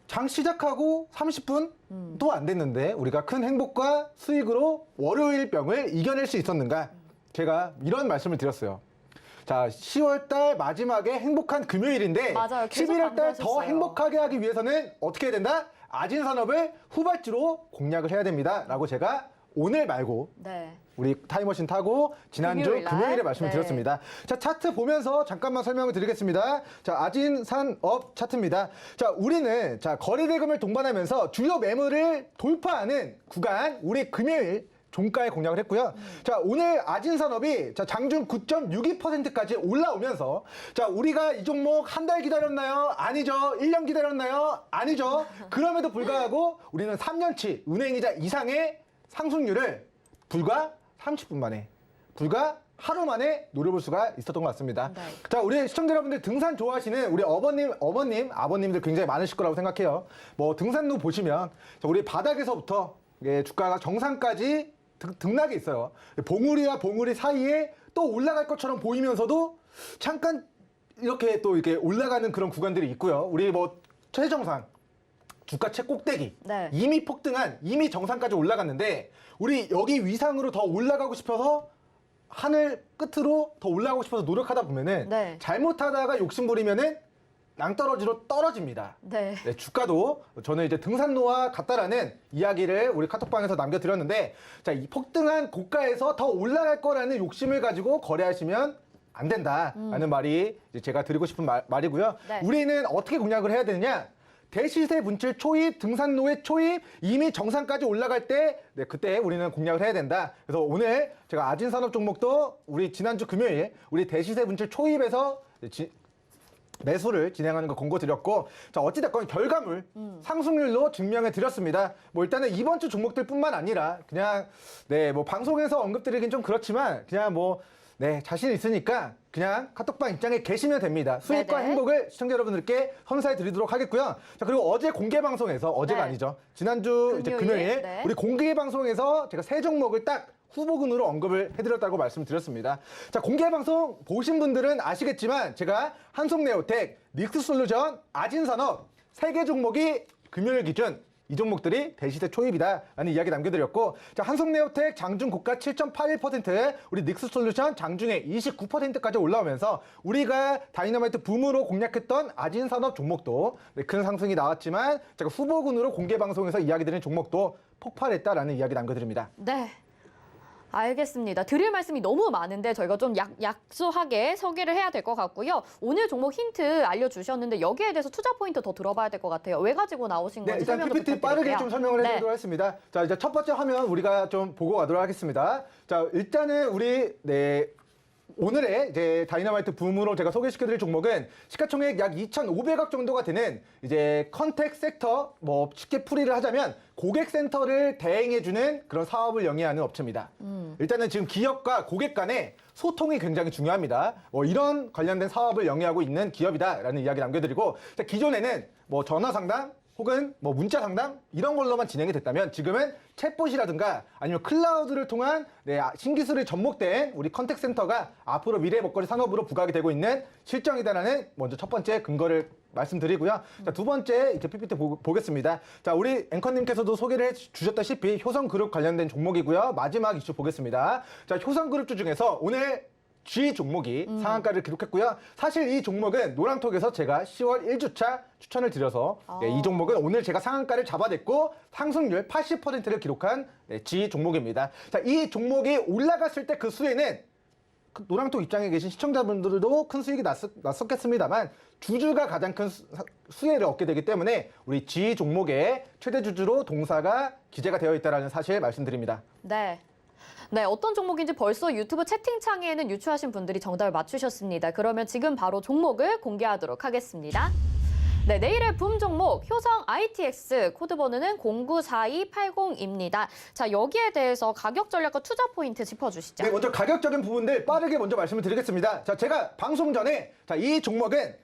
장 시작하고 30분도 안 됐는데 우리가 큰 행복과 수익으로 월요일 병을 이겨낼 수 있었는가? 제가 이런 말씀을 드렸어요. 자, 10월 달 마지막에 행복한 금요일인데 맞아요. 계속 11월 달 더 강조하셨어요. 행복하게 하기 위해서는 어떻게 해야 된다? 아진산업을 후발주로 공략을 해야 됩니다. 라고 제가 오늘 말고 네. 우리 타임머신 타고 지난주 금요일 날? 금요일에 말씀을 네. 드렸습니다. 자, 차트 보면서 잠깐만 설명을 드리겠습니다. 자, 아진산업 차트입니다. 자, 우리는 자, 거래대금을 동반하면서 주요 매물을 돌파하는 구간 우리 금요일 종가에 공략을 했고요. 자, 오늘 아진산업이 자, 장중 9.62%까지 올라오면서 자, 우리가 이 종목 한 달 기다렸나요? 아니죠. 1년 기다렸나요? 아니죠. 그럼에도 불구하고 우리는 3년치 은행이자 이상의 상승률을 불과 30분 만에, 불과 하루 만에 노려볼 수가 있었던 것 같습니다. 네. 자, 우리 시청자 여러분들 등산 좋아하시는 우리 어머님, 아버님들 굉장히 많으실 거라고 생각해요. 뭐 등산로 보시면 자, 우리 바닥에서부터 예, 주가가 정상까지 등락이 있어요. 봉우리와 봉우리 사이에 또 올라갈 것처럼 보이면서도 잠깐 이렇게 또 이렇게 올라가는 그런 구간들이 있고요. 우리 뭐 최정상 주가 최꼭대기 네. 이미 폭등한 이미 정상까지 올라갔는데 우리 여기 위상으로 더 올라가고 싶어서 하늘 끝으로 더 올라가고 싶어서 노력하다 보면은 네. 잘못하다가 욕심부리면은 낭떠러지로 떨어집니다. 네. 네, 주가도 저는 이제 등산로와 같다라는 이야기를 우리 카톡방에서 남겨드렸는데 자, 이 폭등한 고가에서 더 올라갈 거라는 욕심을 가지고 거래하시면 안 된다라는 말이 이제 제가 드리고 싶은 말이고요. 네. 우리는 어떻게 공략을 해야 되느냐? 대시세 분출 초입, 등산로의 초입, 이미 정상까지 올라갈 때, 네, 그때 우리는 공략을 해야 된다. 그래서 오늘 제가 아진산업 종목도 우리 지난주 금요일, 우리 대시세 분출 초입에서 매수를 진행하는 거 권고 드렸고, 자, 어찌됐건 결과물, 상승률로 증명해 드렸습니다. 뭐 일단은 이번 주 종목들 뿐만 아니라, 그냥, 네, 뭐 방송에서 언급드리긴 좀 그렇지만, 그냥 뭐, 네, 자신 있으니까 그냥 카톡방 입장에 계시면 됩니다. 수익과 네네. 행복을 시청자 여러분들께 선사해 드리도록 하겠고요. 자, 그리고 어제 공개 방송에서, 어제가 네. 아니죠. 지난주 이제 금요일, 네. 우리 공개 방송에서 제가 세 종목을 딱 후보군으로 언급을 해드렸다고 말씀드렸습니다. 자, 공개 방송 보신 분들은 아시겠지만 제가 한송네오텍, 닉스솔루션, 아진산업 3개 종목이 금요일 기준 이 종목들이 대시세 초입이다라는 이야기 남겨드렸고, 자, 한송네오텍 장중 고가 7.81%, 우리 닉스솔루션 장중에 29%까지 올라오면서 우리가 다이너마이트 붐으로 공략했던 아진산업 종목도 네, 큰 상승이 나왔지만 제가 후보군으로 공개 방송에서 이야기 드린 종목도 폭발했다라는 이야기 남겨드립니다. 네. 알겠습니다. 드릴 말씀이 너무 많은데 저희가 좀 약소하게 소개를 해야 될 것 같고요. 오늘 종목 힌트 알려주셨는데 여기에 대해서 투자 포인트 더 들어봐야 될 것 같아요. 왜 가지고 나오신 네, 건지 일단 설명도 PPT 빠르게 부탁드릴게요. 좀 설명을 해드리도록 네. 하겠습니다. 자, 이제 첫 번째 화면 우리가 좀 보고 가도록 하겠습니다. 자, 일단은 우리 오늘의 이제 다이너마이트 붐으로 제가 소개시켜드릴 종목은 시가총액 약 2,500억 정도가 되는 이제 컨택 섹터, 뭐 쉽게 풀이를 하자면 고객센터를 대행해주는 그런 사업을 영위하는 업체입니다. 일단은 지금 기업과 고객 간의 소통이 굉장히 중요합니다. 이런 관련된 사업을 영위하고 있는 기업이다라는 이야기 남겨드리고, 자, 기존에는 뭐 전화 상담 혹은 뭐 문자 상담 이런 걸로만 진행이 됐다면 지금은 챗봇이라든가 아니면 클라우드를 통한 신기술이 접목된 우리 컨택센터가 앞으로 미래 먹거리 산업으로 부각이 되고 있는 실정이다라는 먼저 첫 번째 근거를 말씀드리고요. 자, 두 번째 이제 PPT 보겠습니다. 자, 우리 앵커님께서도 소개를 해주셨다시피 효성그룹 관련된 종목이고요. 마지막 이슈 보겠습니다. 자, 효성그룹주 중에서 오늘 G 종목이 상한가를 기록했고요. 사실 이 종목은 노랑톡에서 제가 10월 1주차 추천을 드려서 이 종목은 오늘 제가 상한가를 잡아냈고 상승률 80%를 기록한 G 종목입니다. 자, 이 종목이 올라갔을 때 그 수혜는 노랑톡 입장에 계신 시청자분들도 큰 수익이 났었겠습니다만 주주가 가장 큰 수혜를 얻게 되기 때문에 우리 G 종목의 최대 주주로 동사가 기재가 되어 있다는 사실 말씀드립니다. 네. 네, 어떤 종목인지 벌써 유튜브 채팅창에는 유추하신 분들이 정답을 맞추셨습니다. 그러면 지금 바로 종목을 공개하도록 하겠습니다. 네, 내일의 붐 종목 효성 ITX 코드 번호는 094280입니다. 자, 여기에 대해서 가격 전략과 투자 포인트 짚어주시죠. 네, 먼저 가격적인 부분들 빠르게 먼저 말씀을 드리겠습니다. 자, 제가 방송 전에 자, 이 종목은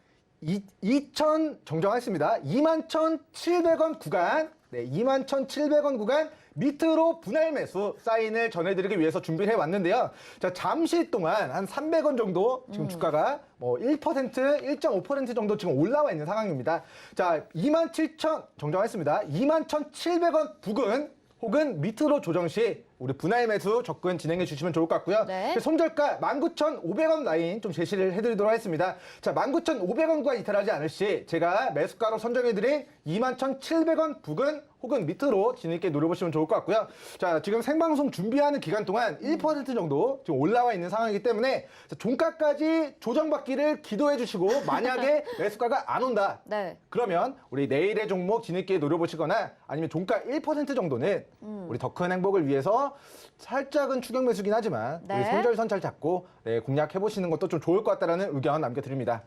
2,000 정정했습니다. 21,700원 구간, 네, 21,700원 구간 밑으로 분할 매수 사인을 전해드리기 위해서 준비를 해왔는데요. 자, 잠시 동안 한 300원 정도 지금 주가가 뭐 1%, 1.5% 정도 지금 올라와 있는 상황입니다. 자, 27,000 정정했습니다. 21,700원 부근 혹은 밑으로 조정 시 우리 분할 매수 접근 진행해 주시면 좋을 것 같고요. 네. 손절가 19,500원 라인 좀 제시를 해드리도록 하겠습니다. 자, 19,500원과 이탈하지 않을 시 제가 매수가로 선정해드린 21,700원 부근 혹은 밑으로 뒤늦게 노려보시면 좋을 것 같고요. 자, 지금 생방송 준비하는 기간 동안 1% 정도 지금 올라와 있는 상황이기 때문에 종가까지 조정받기를 기도해 주시고 만약에 매수가가 안 온다. 네. 그러면 우리 내일의 종목 뒤늦게 노려보시거나 아니면 종가 1% 정도는 우리 더 큰 행복을 위해서 살짝은 추격 매수긴 하지만 네. 우리 손절선 잘 잡고 공략해 보시는 것도 좀 좋을 것 같다라는 의견 남겨드립니다.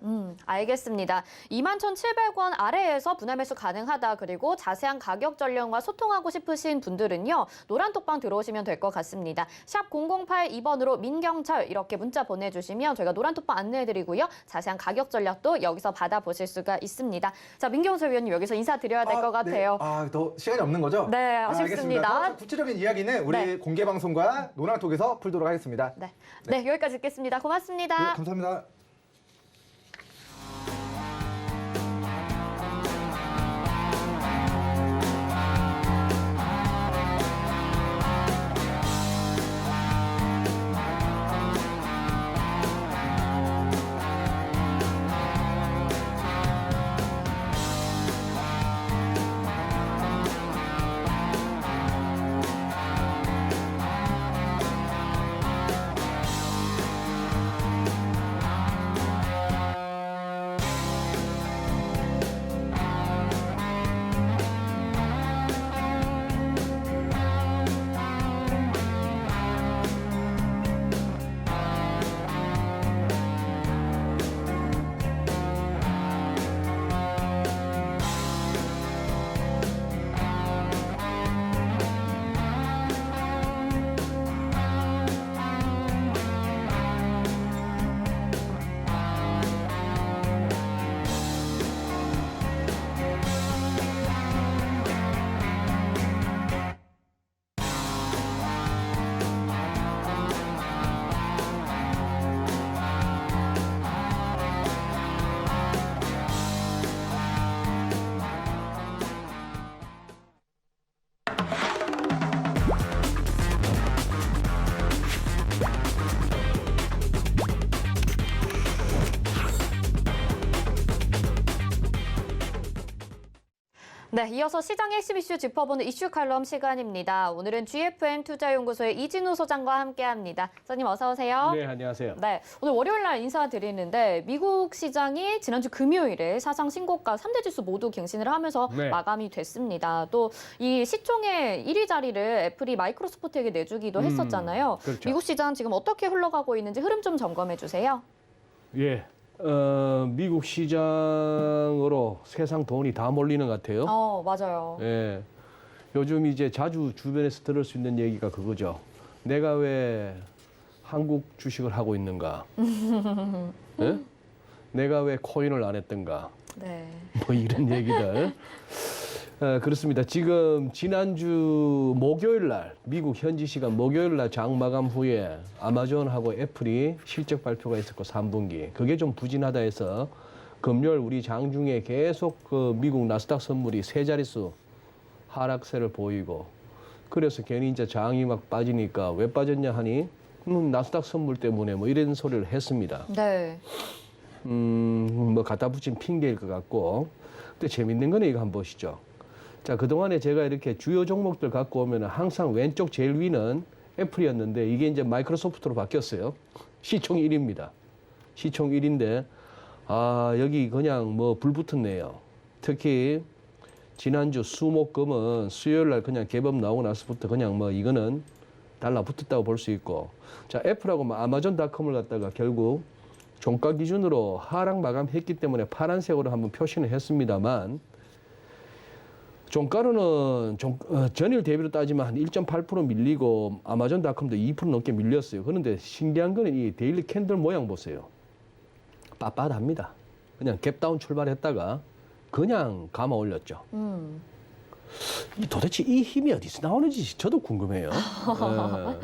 알겠습니다. 21,700원 아래에서 분할 매수 가능하다. 그리고 자세한 가격 전략과 소통하고 싶으신 분들은요. 노란톡방 들어오시면 될 것 같습니다. 샵 0082번으로 민경철 이렇게 문자 보내주시면 저희가 노란톡방 안내해드리고요. 자세한 가격 전략도 여기서 받아보실 수가 있습니다. 자, 민경철 위원님 여기서 인사드려야 될 것 같아요. 네. 더 시간이 없는 거죠? 네, 아쉽습니다. 알겠습니다. 더 구체적인 이야기는 우리 네. 공개 방송과 노란톡에서 풀도록 하겠습니다. 네, 여기까지 듣겠습니다. 고맙습니다. 네, 감사합니다. 네, 이어서 시장 핵심 이슈 짚어보는 이슈 칼럼 시간입니다. 오늘은 GFM 투자연구소의 이진우 소장과 함께합니다. 소장님 어서 오세요. 네, 안녕하세요. 네, 오늘 월요일 날 인사드리는데 미국 시장이 지난주 금요일에 사상 신고가 3대 지수 모두 갱신을 하면서 네. 마감이 됐습니다. 또 이 시총의 1위 자리를 애플이 마이크로소프트에게 내주기도 했었잖아요. 그렇죠. 미국 시장 지금 어떻게 흘러가고 있는지 흐름 좀 점검해 주세요. 예, 미국 시장으로 세상 돈이 다 몰리는 것 같아요. 맞아요. 예, 요즘 이제 자주 주변에서 들을 수 있는 얘기가 그거죠. 내가 왜 한국 주식을 하고 있는가? 예? 내가 왜 코인을 안 했던가? 네. 뭐 이런 얘기들. 그렇습니다. 지금 지난주 목요일 날 미국 현지 시간 목요일 날 장 마감 후에 아마존하고 애플이 실적 발표가 있었고 3분기 그게 좀 부진하다 해서 금요일 우리 장 중에 계속 그 미국 나스닥 선물이 세 자릿수 하락세를 보이고 그래서 괜히 이제 장이 막 빠지니까 왜 빠졌냐 하니 나스닥 선물 때문에 뭐 이런 소리를 했습니다. 네. 뭐 갖다 붙인 핑계일 것 같고 근데 재밌는 거는 이거 한번 보시죠. 자, 그동안에 제가 이렇게 주요 종목들 갖고 오면 항상 왼쪽 제일 위는 애플이었는데 이게 이제 마이크로소프트로 바뀌었어요. 시총 1위입니다. 시총 1위인데 여기 그냥 뭐 불 붙었네요. 특히 지난주 수목금은 수요일 날 그냥 개법 나오고 나서부터 그냥 뭐 이거는 달라붙었다고 볼 수 있고 자, 애플하고 아마존닷컴을 갖다가 결국 종가 기준으로 하락 마감했기 때문에 파란색으로 한번 표시는 했습니다만 종가로는 전일 대비로 따지면 한 1.8% 밀리고 아마존닷컴도 2% 넘게 밀렸어요. 그런데 신기한 거는 이 데일리 캔들 모양 보세요. 빳빳합니다. 그냥 갭다운 출발했다가 그냥 감아 올렸죠. 도대체 이 힘이 어디서 나오는지 저도 궁금해요. 네.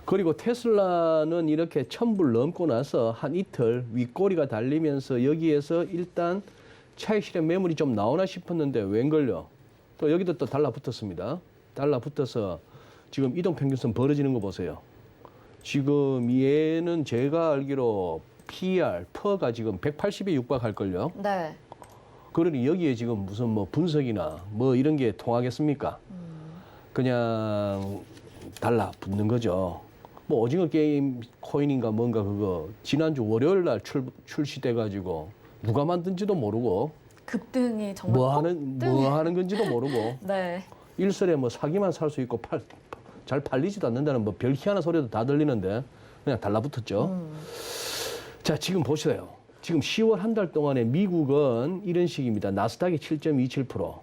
그리고 테슬라는 이렇게 1000불 넘고 나서 한 이틀 윗꼬리가 달리면서 여기에서 일단 차익 실현 매물이 좀 나오나 싶었는데 웬걸요? 또 여기도 또 달라붙었습니다. 달라붙어서 지금 이동평균선 벌어지는 거 보세요. 지금 얘는 제가 알기로 PER, 퍼가 지금 180에 육박할걸요. 네. 그러니 여기에 지금 무슨 뭐 분석이나 뭐 이런 게 통하겠습니까? 그냥 달라붙는 거죠. 뭐 오징어 게임 코인인가 뭔가 그거 지난주 월요일 날 출시돼 가지고 누가 만든지도 모르고 급등이 정말 뭐 하는 건지도 모르고 네. 일설에 뭐 사기만 살 수 있고 잘 팔리지도 않는다는 뭐 별 희한한 소리도 다 들리는데 그냥 달라붙었죠. 자, 지금 보세요. 지금 10월 한 달 동안에 미국은 이런 식입니다. 나스닥이 7.27%,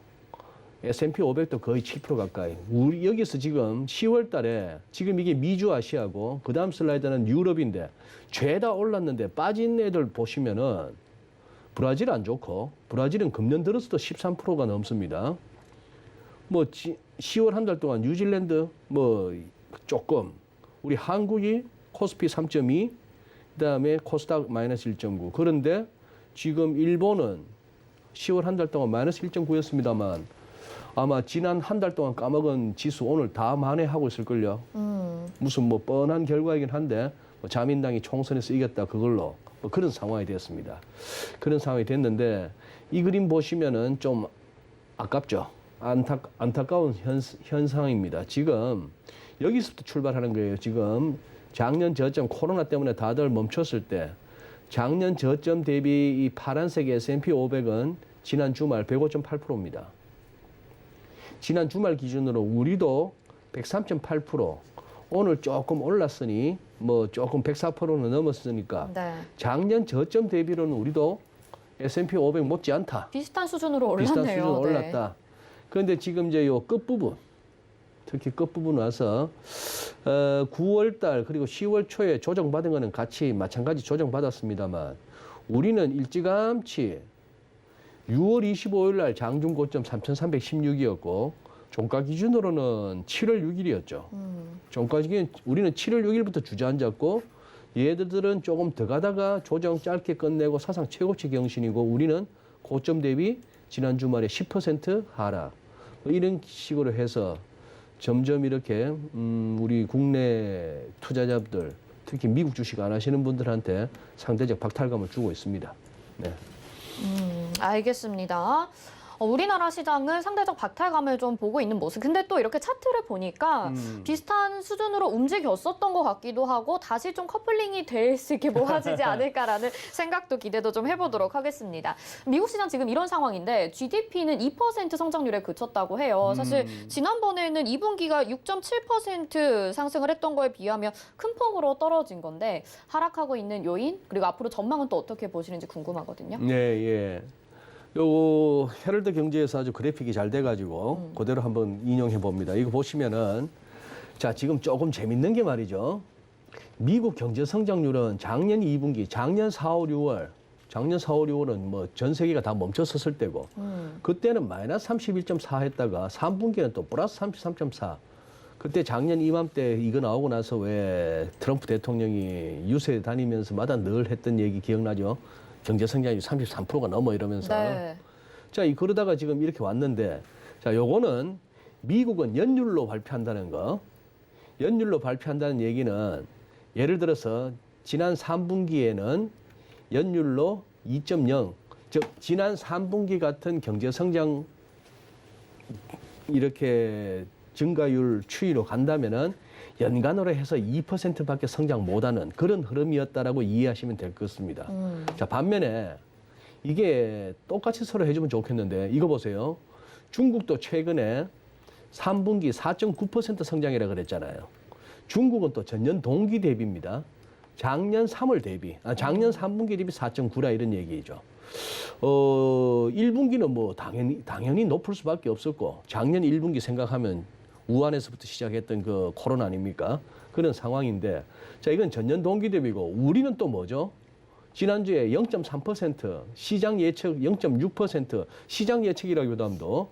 S&P 500도 거의 7% 가까이. 우리 여기서 지금 10월 달에 지금 이게 미주 아시아고 그 다음 슬라이드는 유럽인데 죄다 올랐는데 빠진 애들 보시면은 브라질 안 좋고 브라질은 금년 들어서도 13%가 넘습니다. 뭐 10월 한 달 동안 뉴질랜드 뭐 조금 우리 한국이 코스피 3.2 그다음에 코스닥 마이너스 1.9 그런데 지금 일본은 10월 한 달 동안 마이너스 1.9였습니다만 아마 지난 한 달 동안 까먹은 지수 오늘 다 만회하고 있을걸요. 무슨 뭐 뻔한 결과이긴 한데 뭐 자민당이 총선에서 이겼다 그걸로 뭐 그런 상황이 되었습니다. 그런 상황이 됐는데 이 그림 보시면은 좀 아깝죠. 안타까운 현상입니다. 지금 여기서부터 출발하는 거예요. 지금 작년 저점 코로나 때문에 다들 멈췄을 때 작년 저점 대비 이 파란색 S&P 500은 지난 주말 105.8%입니다. 지난 주말 기준으로 우리도 103.8%, 오늘 조금 올랐으니 뭐 조금 104%는 넘었으니까 네. 작년 저점 대비로는 우리도 S&P 500 못지않다. 비슷한 수준으로 올랐네요. 비슷한 수준 네. 올랐다. 그런데 지금 이제 요 끝부분, 특히 끝부분 와서 9월 달 그리고 10월 초에 조정받은 거는 같이 마찬가지 조정받았습니다만 우리는 일찌감치 6월 25일 날 장중 고점 3,316이었고 종가 기준으로는 7월 6일이었죠. 종가 기준 우리는 7월 6일부터 주저앉았고 얘들은 조금 더 가다가 조정 짧게 끝내고 사상 최고치 경신이고 우리는 고점 대비 지난 주말에 10% 하락. 뭐 이런 식으로 해서 점점 이렇게 우리 국내 투자자들 특히 미국 주식 안 하시는 분들한테 상대적 박탈감을 주고 있습니다. 네. 알겠습니다. 우리나라 시장은 상대적 박탈감을 좀 보고 있는 모습. 근데 또 이렇게 차트를 보니까 비슷한 수준으로 움직였었던 것 같기도 하고 다시 좀 커플링이 될 수 있게 모아지지 않을까라는 생각도 기대도 좀 해보도록 하겠습니다. 미국 시장 지금 이런 상황인데 GDP는 2% 성장률에 그쳤다고 해요. 사실 지난번에는 2분기가 6.7% 상승을 했던 거에 비하면 큰 폭으로 떨어진 건데 하락하고 있는 요인 그리고 앞으로 전망은 또 어떻게 보시는지 궁금하거든요. 네, 예. 요 헤럴드 경제에서 아주 그래픽이 잘 돼가지고 그대로 한번 인용해 봅니다. 이거 보시면은 자 지금 조금 재밌는 게 말이죠. 미국 경제 성장률은 작년 2분기, 작년 4월, 6월은 뭐 전 세계가 다 멈췄었을 때고 그때는 마이너스 31.4 했다가 3분기는 또 플러스 33.4. 그때 작년 이맘때 이거 나오고 나서 왜 트럼프 대통령이 유세 다니면서마다 늘 했던 얘기 기억나죠? 경제 성장률이 33%가 넘어 이러면서. 네. 자, 그러다가 지금 이렇게 왔는데, 자, 요거는 미국은 연율로 발표한다는 거. 연율로 발표한다는 얘기는 예를 들어서 지난 3분기에는 연율로 2.0, 즉, 지난 3분기 같은 경제 성장 이렇게 증가율 추이로 간다면은 연간으로 해서 2%밖에 성장 못하는 그런 흐름이었다라고 이해하시면 될 것 같습니다. 자, 반면에 이게 똑같이 서로 해주면 좋겠는데 이거 보세요. 중국도 최근에 3분기 4.9% 성장이라고 그랬잖아요. 중국은 또 전년 동기 대비입니다. 작년 3월 대비, 작년 3분기 대비 4.9라 이런 얘기죠. 1분기는 뭐 당연히 높을 수밖에 없었고 작년 1분기 생각하면 우한에서부터 시작했던 그 코로나 아닙니까? 그런 상황인데, 자, 이건 전년 동기 대비고, 우리는 또 뭐죠? 지난주에 0.3%, 시장 예측 0.6%, 시장 예측이라기보다도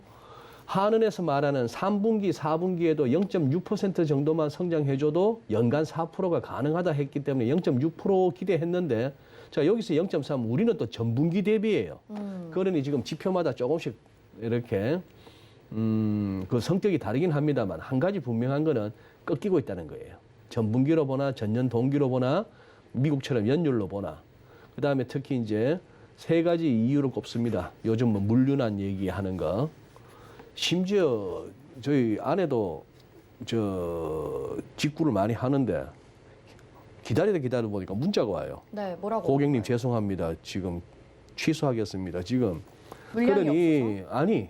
한은에서 말하는 3분기, 4분기에도 0.6% 정도만 성장해줘도 연간 4%가 가능하다 했기 때문에 0.6% 기대했는데, 자, 여기서 0.3, 우리는 또 전분기 대비예요. 그러니 지금 지표마다 조금씩 이렇게 그 성격이 다르긴 합니다만 한 가지 분명한 거는 꺾이고 있다는 거예요. 전분기로 보나 전년 동기로 보나 미국처럼 연율로 보나 그다음에 특히 이제 세 가지 이유를 꼽습니다. 요즘 뭐 물류난 얘기하는 거. 심지어 저희 아내도 저 직구를 많이 하는데 기다리다 보니까 문자가 와요. 네, 뭐라고? 고객님 죄송합니다. 지금 취소하겠습니다. 지금. 물량이 그러니 없어서? 아니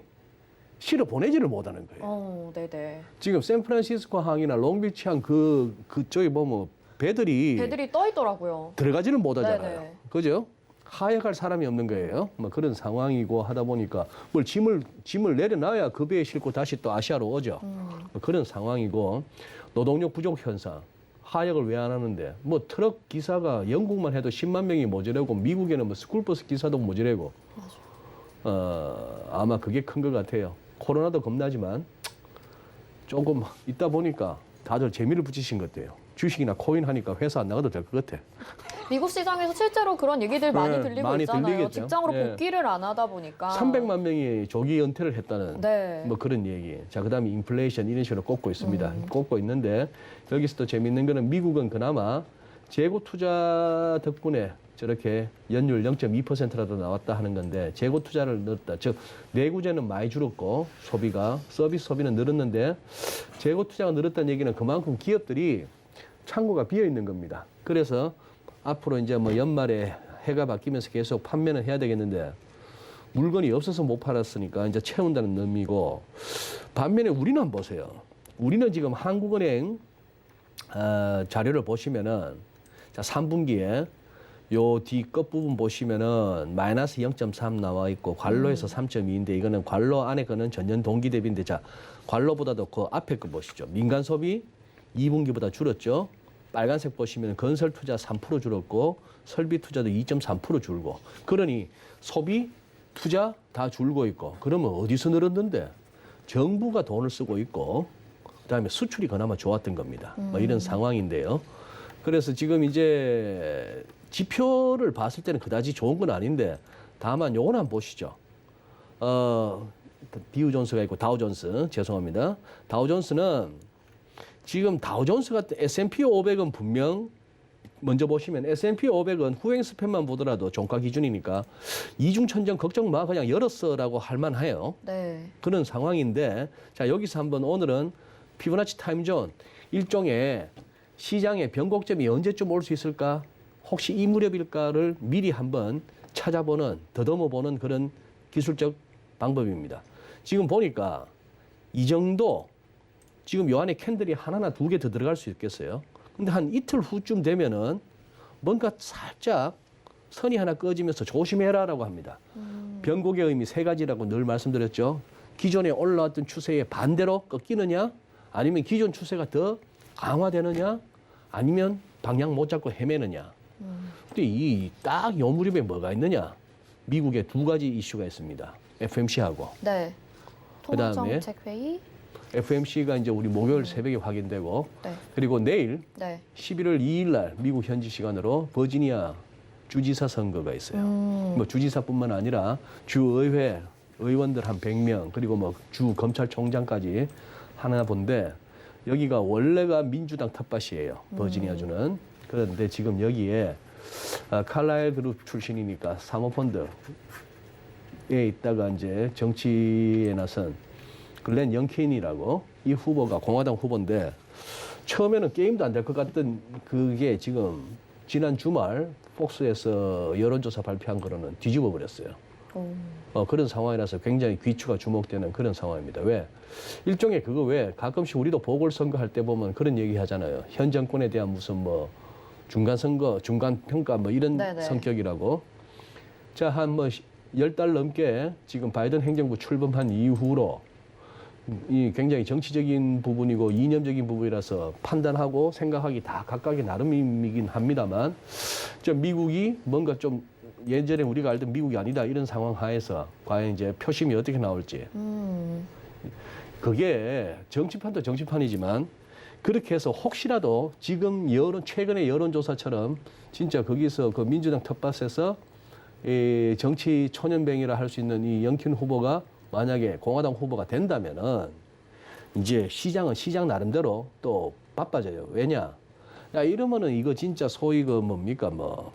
실어 보내지를 못하는 거예요. 네네. 지금 샌프란시스코 항이나 롱비치 항 그쪽에 보면 배들이 떠 있더라고요. 들어가지는 못하잖아요. 네네. 그죠? 하역할 사람이 없는 거예요. 뭐 그런 상황이고 하다 보니까 뭘 짐을 내려놔야 그 배에 싣고 다시 또 아시아로 오죠. 뭐 그런 상황이고 노동력 부족 현상. 하역을 왜 안 하는데 뭐 트럭 기사가 영국만 해도 10만 명이 모자라고 미국에는 뭐 스쿨버스 기사도 모자라고. 아마 그게 큰 것 같아요. 코로나도 겁나지만 조금 있다 보니까 다들 재미를 붙이신 것 같아요. 주식이나 코인 하니까 회사 안 나가도 될 것 같아. 미국 시장에서 실제로 그런 얘기들 많이 네, 들리고 많이 있잖아요. 들리겠죠. 직장으로 네. 복귀를 안 하다 보니까. 300만 명이 조기 은퇴를 했다는 네. 뭐 그런 얘기. 자, 그다음에 인플레이션 이런 식으로 꼽고 있습니다. 꼽고 있는데 여기서 또 재밌는 거는 미국은 그나마 재고 투자 덕분에 저렇게 연율 0.2%라도 나왔다 하는 건데 재고 투자를 늘었다. 즉 내구재는 많이 줄었고 소비가 서비스 소비는 늘었는데 재고 투자가 늘었다는 얘기는 그만큼 기업들이 창고가 비어 있는 겁니다. 그래서 앞으로 이제 뭐 연말에 해가 바뀌면서 계속 판매는 해야 되겠는데 물건이 없어서 못 팔았으니까 이제 채운다는 의미고 반면에 우리는 한번 보세요. 우리는 지금 한국은행 자료를 보시면은 자 3분기에 요 뒤 끝부분 보시면은 마이너스 0.3 나와 있고 관로에서 3.2인데 이거는 관로 안에 거는 전년 동기 대비인데 자 관로보다도 그 앞에 거 보시죠. 민간 소비 2분기보다 줄었죠. 빨간색 보시면 건설 투자 3% 줄었고 설비 투자도 2.3% 줄고 그러니 소비 투자 다 줄고 있고 그러면 어디서 늘었는데 정부가 돈을 쓰고 있고 그다음에 수출이 그나마 좋았던 겁니다. 뭐 이런 상황인데요. 그래서 지금 이제 지표를 봤을 때는 그다지 좋은 건 아닌데 다만 요건 한번 보시죠. 비우존스가 있고 다우존스 죄송합니다. 다우존스는 지금 다우존스 같은 S&P 500은 분명 먼저 보시면 S&P 500은 후행 스팬만 보더라도 종가 기준이니까 이중천정 걱정 마 그냥 열었어라고 할 만해요. 네. 그런 상황인데 자 여기서 한번 오늘은 피보나치 타임존 일종의 시장의 변곡점이 언제쯤 올 수 있을까? 혹시 이 무렵일까를 미리 한번 찾아보는 더듬어보는 그런 기술적 방법입니다. 지금 보니까 이 정도 지금 요 안에 캔들이 하나나 두 개 더 들어갈 수 있겠어요. 근데 한 이틀 후쯤 되면은 뭔가 살짝 선이 하나 꺼지면서 조심해라라고 합니다. 변곡의 의미 세 가지라고 늘 말씀드렸죠. 기존에 올라왔던 추세에 반대로 꺾이느냐, 아니면 기존 추세가 더 강화되느냐, 아니면 방향 못 잡고 헤매느냐. 근데 이 딱 요 무렵에 뭐가 있느냐? 미국에 두 가지 이슈가 있습니다. FMC하고. 네. 그다음에 통화정책회의. FMC가 이제 우리 목요일 새벽에 확인되고 네. 그리고 내일 네. 11월 2일 날 미국 현지 시간으로 버지니아 주지사 선거가 있어요. 뭐 주지사뿐만 아니라 주의회 의원들 한 100명 그리고 뭐 주 검찰총장까지 하나 본데 여기가 원래가 민주당 텃밭이에요. 버지니아주는. 그런데 지금 여기에 칼라일 그룹 출신이니까 사모펀드에 있다가 이제 정치에 나선 글렌 영케인이라고 이 후보가 공화당 후보인데 처음에는 게임도 안 될 것 같던 그게 지금 지난 주말 폭스에서 여론조사 발표한 거로는 뒤집어 버렸어요. 그런 상황이라서 굉장히 귀추가 주목되는 그런 상황입니다. 왜? 일종의 그거 왜 가끔씩 우리도 보궐선거 할 때 보면 그런 얘기 하잖아요. 현 정권에 대한 무슨 뭐 중간선거, 중간평가 뭐 이런 네네. 성격이라고. 자, 한 뭐 10달 넘게 지금 바이든 행정부 출범한 이후로 이 굉장히 정치적인 부분이고 이념적인 부분이라서 판단하고 생각하기 다 각각의 나름이긴 합니다만 미국이 뭔가 좀 예전에 우리가 알던 미국이 아니다 이런 상황 하에서 과연 이제 표심이 어떻게 나올지 그게 정치판도 정치판이지만 그렇게 해서 혹시라도 지금 최근의 여론조사처럼 진짜 거기서 그 민주당 텃밭에서 이 정치 초년병이라 할 수 있는 이 영킨 후보가 만약에 공화당 후보가 된다면은 이제 시장은 시장 나름대로 또 바빠져요. 왜냐? 야, 이러면은 이거 진짜 소위 그 뭡니까 뭐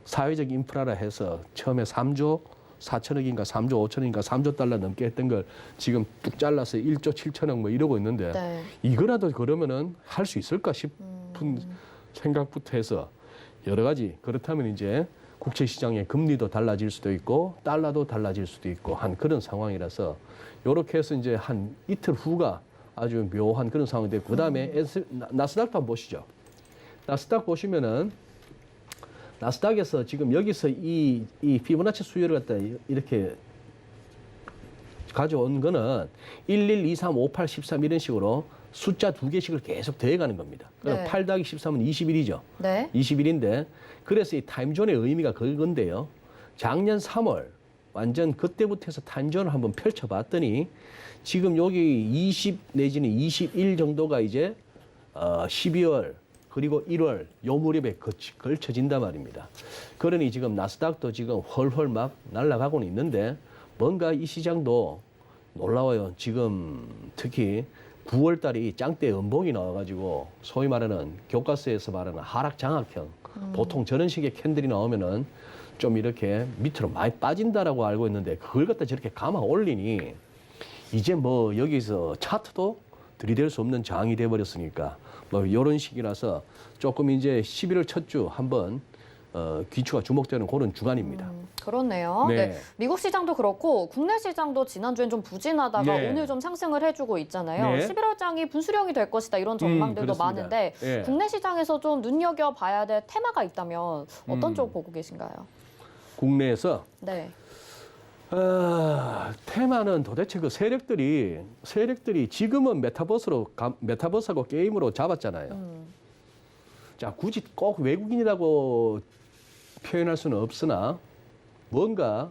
사회적 인프라라 해서 처음에 3조 4천억인가 3조 5천억인가 3조 달러 넘게 했던 걸 지금 뚝 잘라서 1조 7천억 뭐 이러고 있는데 네. 이거라도 그러면은 할 수 있을까 싶은 생각부터 해서 여러 가지 그렇다면 이제 국채 시장의 금리도 달라질 수도 있고 달러도 달라질 수도 있고 한 그런 상황이라서 이렇게 해서 이제 한 이틀 후가 아주 묘한 그런 상황이 되고 그다음에 나스닥도 한번 보시죠. 나스닥 보시면은 나스닥에서 지금 여기서 이 피보나치 수요를 갖다 이렇게 가져온 거는 11, 23, 58, 13 이런 식으로 숫자 2개씩을 계속 더해가는 겁니다. 그럼 네. 8 더하기 13은 21이죠. 네. 21인데 그래서 이 타임존의 의미가 그건데요. 작년 3월 완전 그때부터 해서 타임존을 한번 펼쳐봤더니 지금 여기 20 내지는 21 정도가 이제 12월 그리고 1월 요 무렵에 걸쳐진단 말입니다. 그러니 지금 나스닥도 지금 헐헐 막 날아가고는 있는데 뭔가 이 시장도 놀라워요. 지금 특히 9월 달이 짱대 연봉이 나와가지고 소위 말하는 교과서에서 말하는 하락 장악형 보통 저런 식의 캔들이 나오면은 좀 이렇게 밑으로 많이 빠진다라고 알고 있는데 그걸 갖다 저렇게 감아 올리니 이제 뭐 여기서 차트도 들이댈 수 없는 장이 돼버렸으니까 뭐 이런 식이라서 조금 이제 11월 첫 주 한번 귀추가 주목되는 그런 주간입니다. 그렇네요. 네. 네. 미국 시장도 그렇고 국내 시장도 지난주엔 좀 부진하다가 네. 오늘 좀 상승을 해주고 있잖아요. 네. 11월 장이 분수령이 될 것이다 이런 전망들도 그렇습니다. 많은데 네. 국내 시장에서 좀 눈여겨봐야 될 테마가 있다면 어떤 쪽 보고 계신가요? 국내에서 네. 테마는 도대체 그 세력들이 지금은 메타버스하고 게임으로 잡았잖아요. 자, 굳이 꼭 외국인이라고 표현할 수는 없으나 뭔가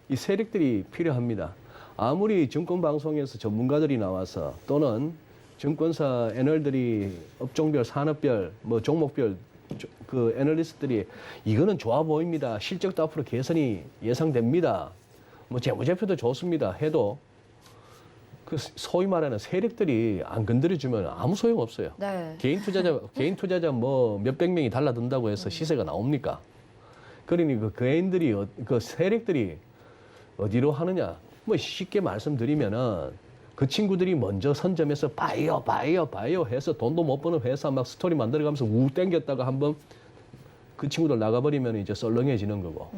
이 세력들이 필요합니다. 아무리 증권방송에서 전문가들이 나와서 또는 증권사 애널들이 업종별, 산업별, 뭐 종목별 그 애널리스트들이 이거는 좋아 보입니다. 실적도 앞으로 개선이 예상됩니다. 뭐 재무제표도 좋습니다. 해도 그 소위 말하는 세력들이 안 건드려주면 아무 소용 없어요. 네. 개인 투자자 뭐 몇백 명이 달라든다고 해서 시세가 나옵니까? 그러니 그 개인들이 그 세력들이 어디로 하느냐? 뭐 쉽게 말씀드리면은 그 친구들이 먼저 선점해서 바이오 해서 돈도 못 버는 회사 막 스토리 만들어가면서 우 땡겼다가 한번 그 친구들 나가버리면 이제 썰렁해지는 거고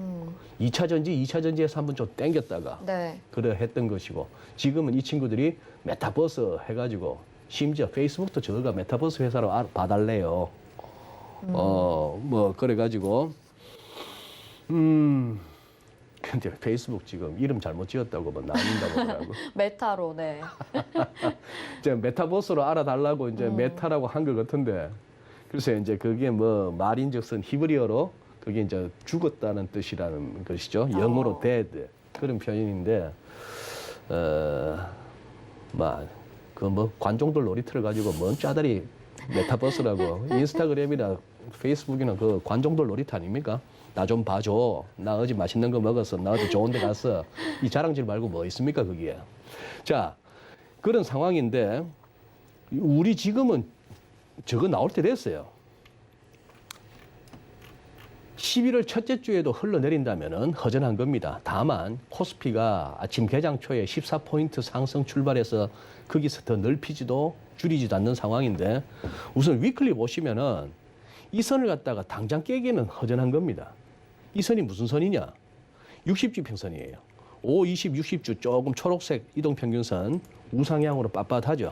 2차 전지에서 한번 좀 땡겼다가 네. 그래 했던 것이고 지금은 이 친구들이 메타버스 해가지고 심지어 페이스북도 저가 메타버스 회사로 봐달래요. 뭐 그래가지고 근데 페이스북 지금 이름 잘못 지었다고 뭐 나온다고 하더라고. 메타로, 네. 이제 메타버스로 알아달라고 이제 메타라고 한 것 같은데 그래서 이제 그게 뭐 말인즉슨 히브리어로 그게 이제 죽었다는 뜻이라는 것이죠. 영어로 dead 그런 표현인데 그 뭐 관종들 놀이터를 가지고 뭔 짜다리 메타버스라고 인스타그램이나 페이스북이나 그 관종들 놀이터 아닙니까? 나 좀 봐줘. 나 어제 맛있는 거 먹었어. 나 어제 좋은 데 갔어. 이 자랑질 말고 뭐 있습니까, 거기에. 자, 그런 상황인데 우리 지금은 저거 나올 때 됐어요. 11월 첫째 주에도 흘러내린다면 허전한 겁니다. 다만 코스피가 아침 개장 초에 14포인트 상승 출발해서 거기서 더 넓히지도 줄이지도 않는 상황인데 우선 위클리 보시면은 이 선을 갖다가 당장 깨기는 허전한 겁니다. 이 선이 무슨 선이냐? 60주 평선이에요. 5, 20, 60주 조금 초록색 이동평균선 우상향으로 빳빳하죠.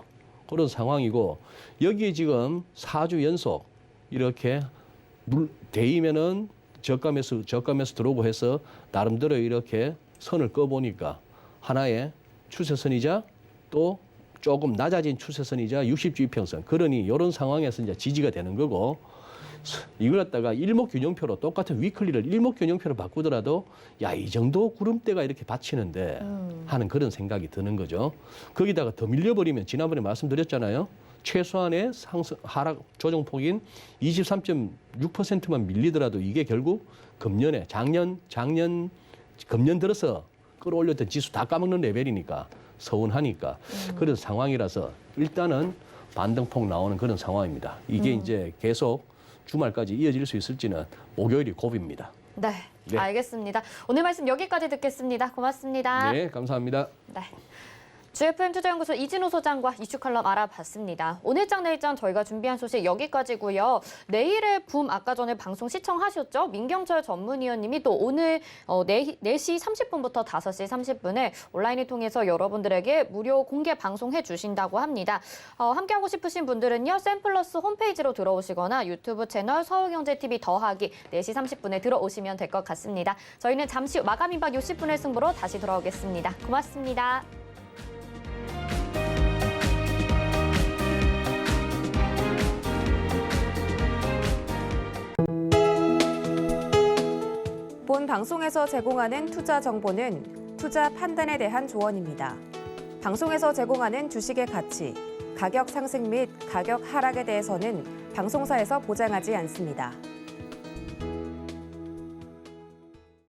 그런 상황이고 여기에 지금 4주 연속 이렇게 대이면은 저가매수 들어오고 해서 나름대로 이렇게 선을 꺼보니까 하나의 추세선이자 또 조금 낮아진 추세선이자 60주 이평선. 그러니 이런 상황에서 이제 지지가 되는 거고 이걸 갖다가 일목균형표로 똑같은 위클리를 일목균형표로 바꾸더라도 야, 이 정도 구름대가 이렇게 받치는데 하는 그런 생각이 드는 거죠. 거기다가 더 밀려버리면 지난번에 말씀드렸잖아요. 최소한의 하락 조정폭인 23.6%만 밀리더라도 이게 결국 금년에 금년 들어서 끌어올렸던 지수 다 까먹는 레벨이니까 서운하니까 그런 상황이라서 일단은 반등폭 나오는 그런 상황입니다. 이게 이제 계속 주말까지 이어질 수 있을지는 목요일이 고비입니다. 네, 네. 알겠습니다. 오늘 말씀 여기까지 듣겠습니다. 고맙습니다. 네, 감사합니다. 네. GFM 투자연구소 이진호 소장과 이슈 칼럼 알아봤습니다. 오늘장 내일장 저희가 준비한 소식 여기까지고요. 내일의 붐 아까 전에 방송 시청하셨죠? 민경철 전문위원님이 또 오늘 4시 30분부터 5시 30분에 온라인을 통해서 여러분들에게 무료 공개 방송해 주신다고 합니다. 함께하고 싶으신 분들은요. 샘플러스 홈페이지로 들어오시거나 유튜브 채널 서울경제TV 더하기 4시 30분에 들어오시면 될 것 같습니다. 저희는 잠시 후 마감 임박 60분의 승부로 다시 돌아오겠습니다. 고맙습니다. 본 방송에서 제공하는 투자 정보는 투자 판단에 대한 조언입니다. 방송에서 제공하는 주식의 가치, 가격 상승 및 가격 하락에 대해서는 방송사에서 보장하지 않습니다.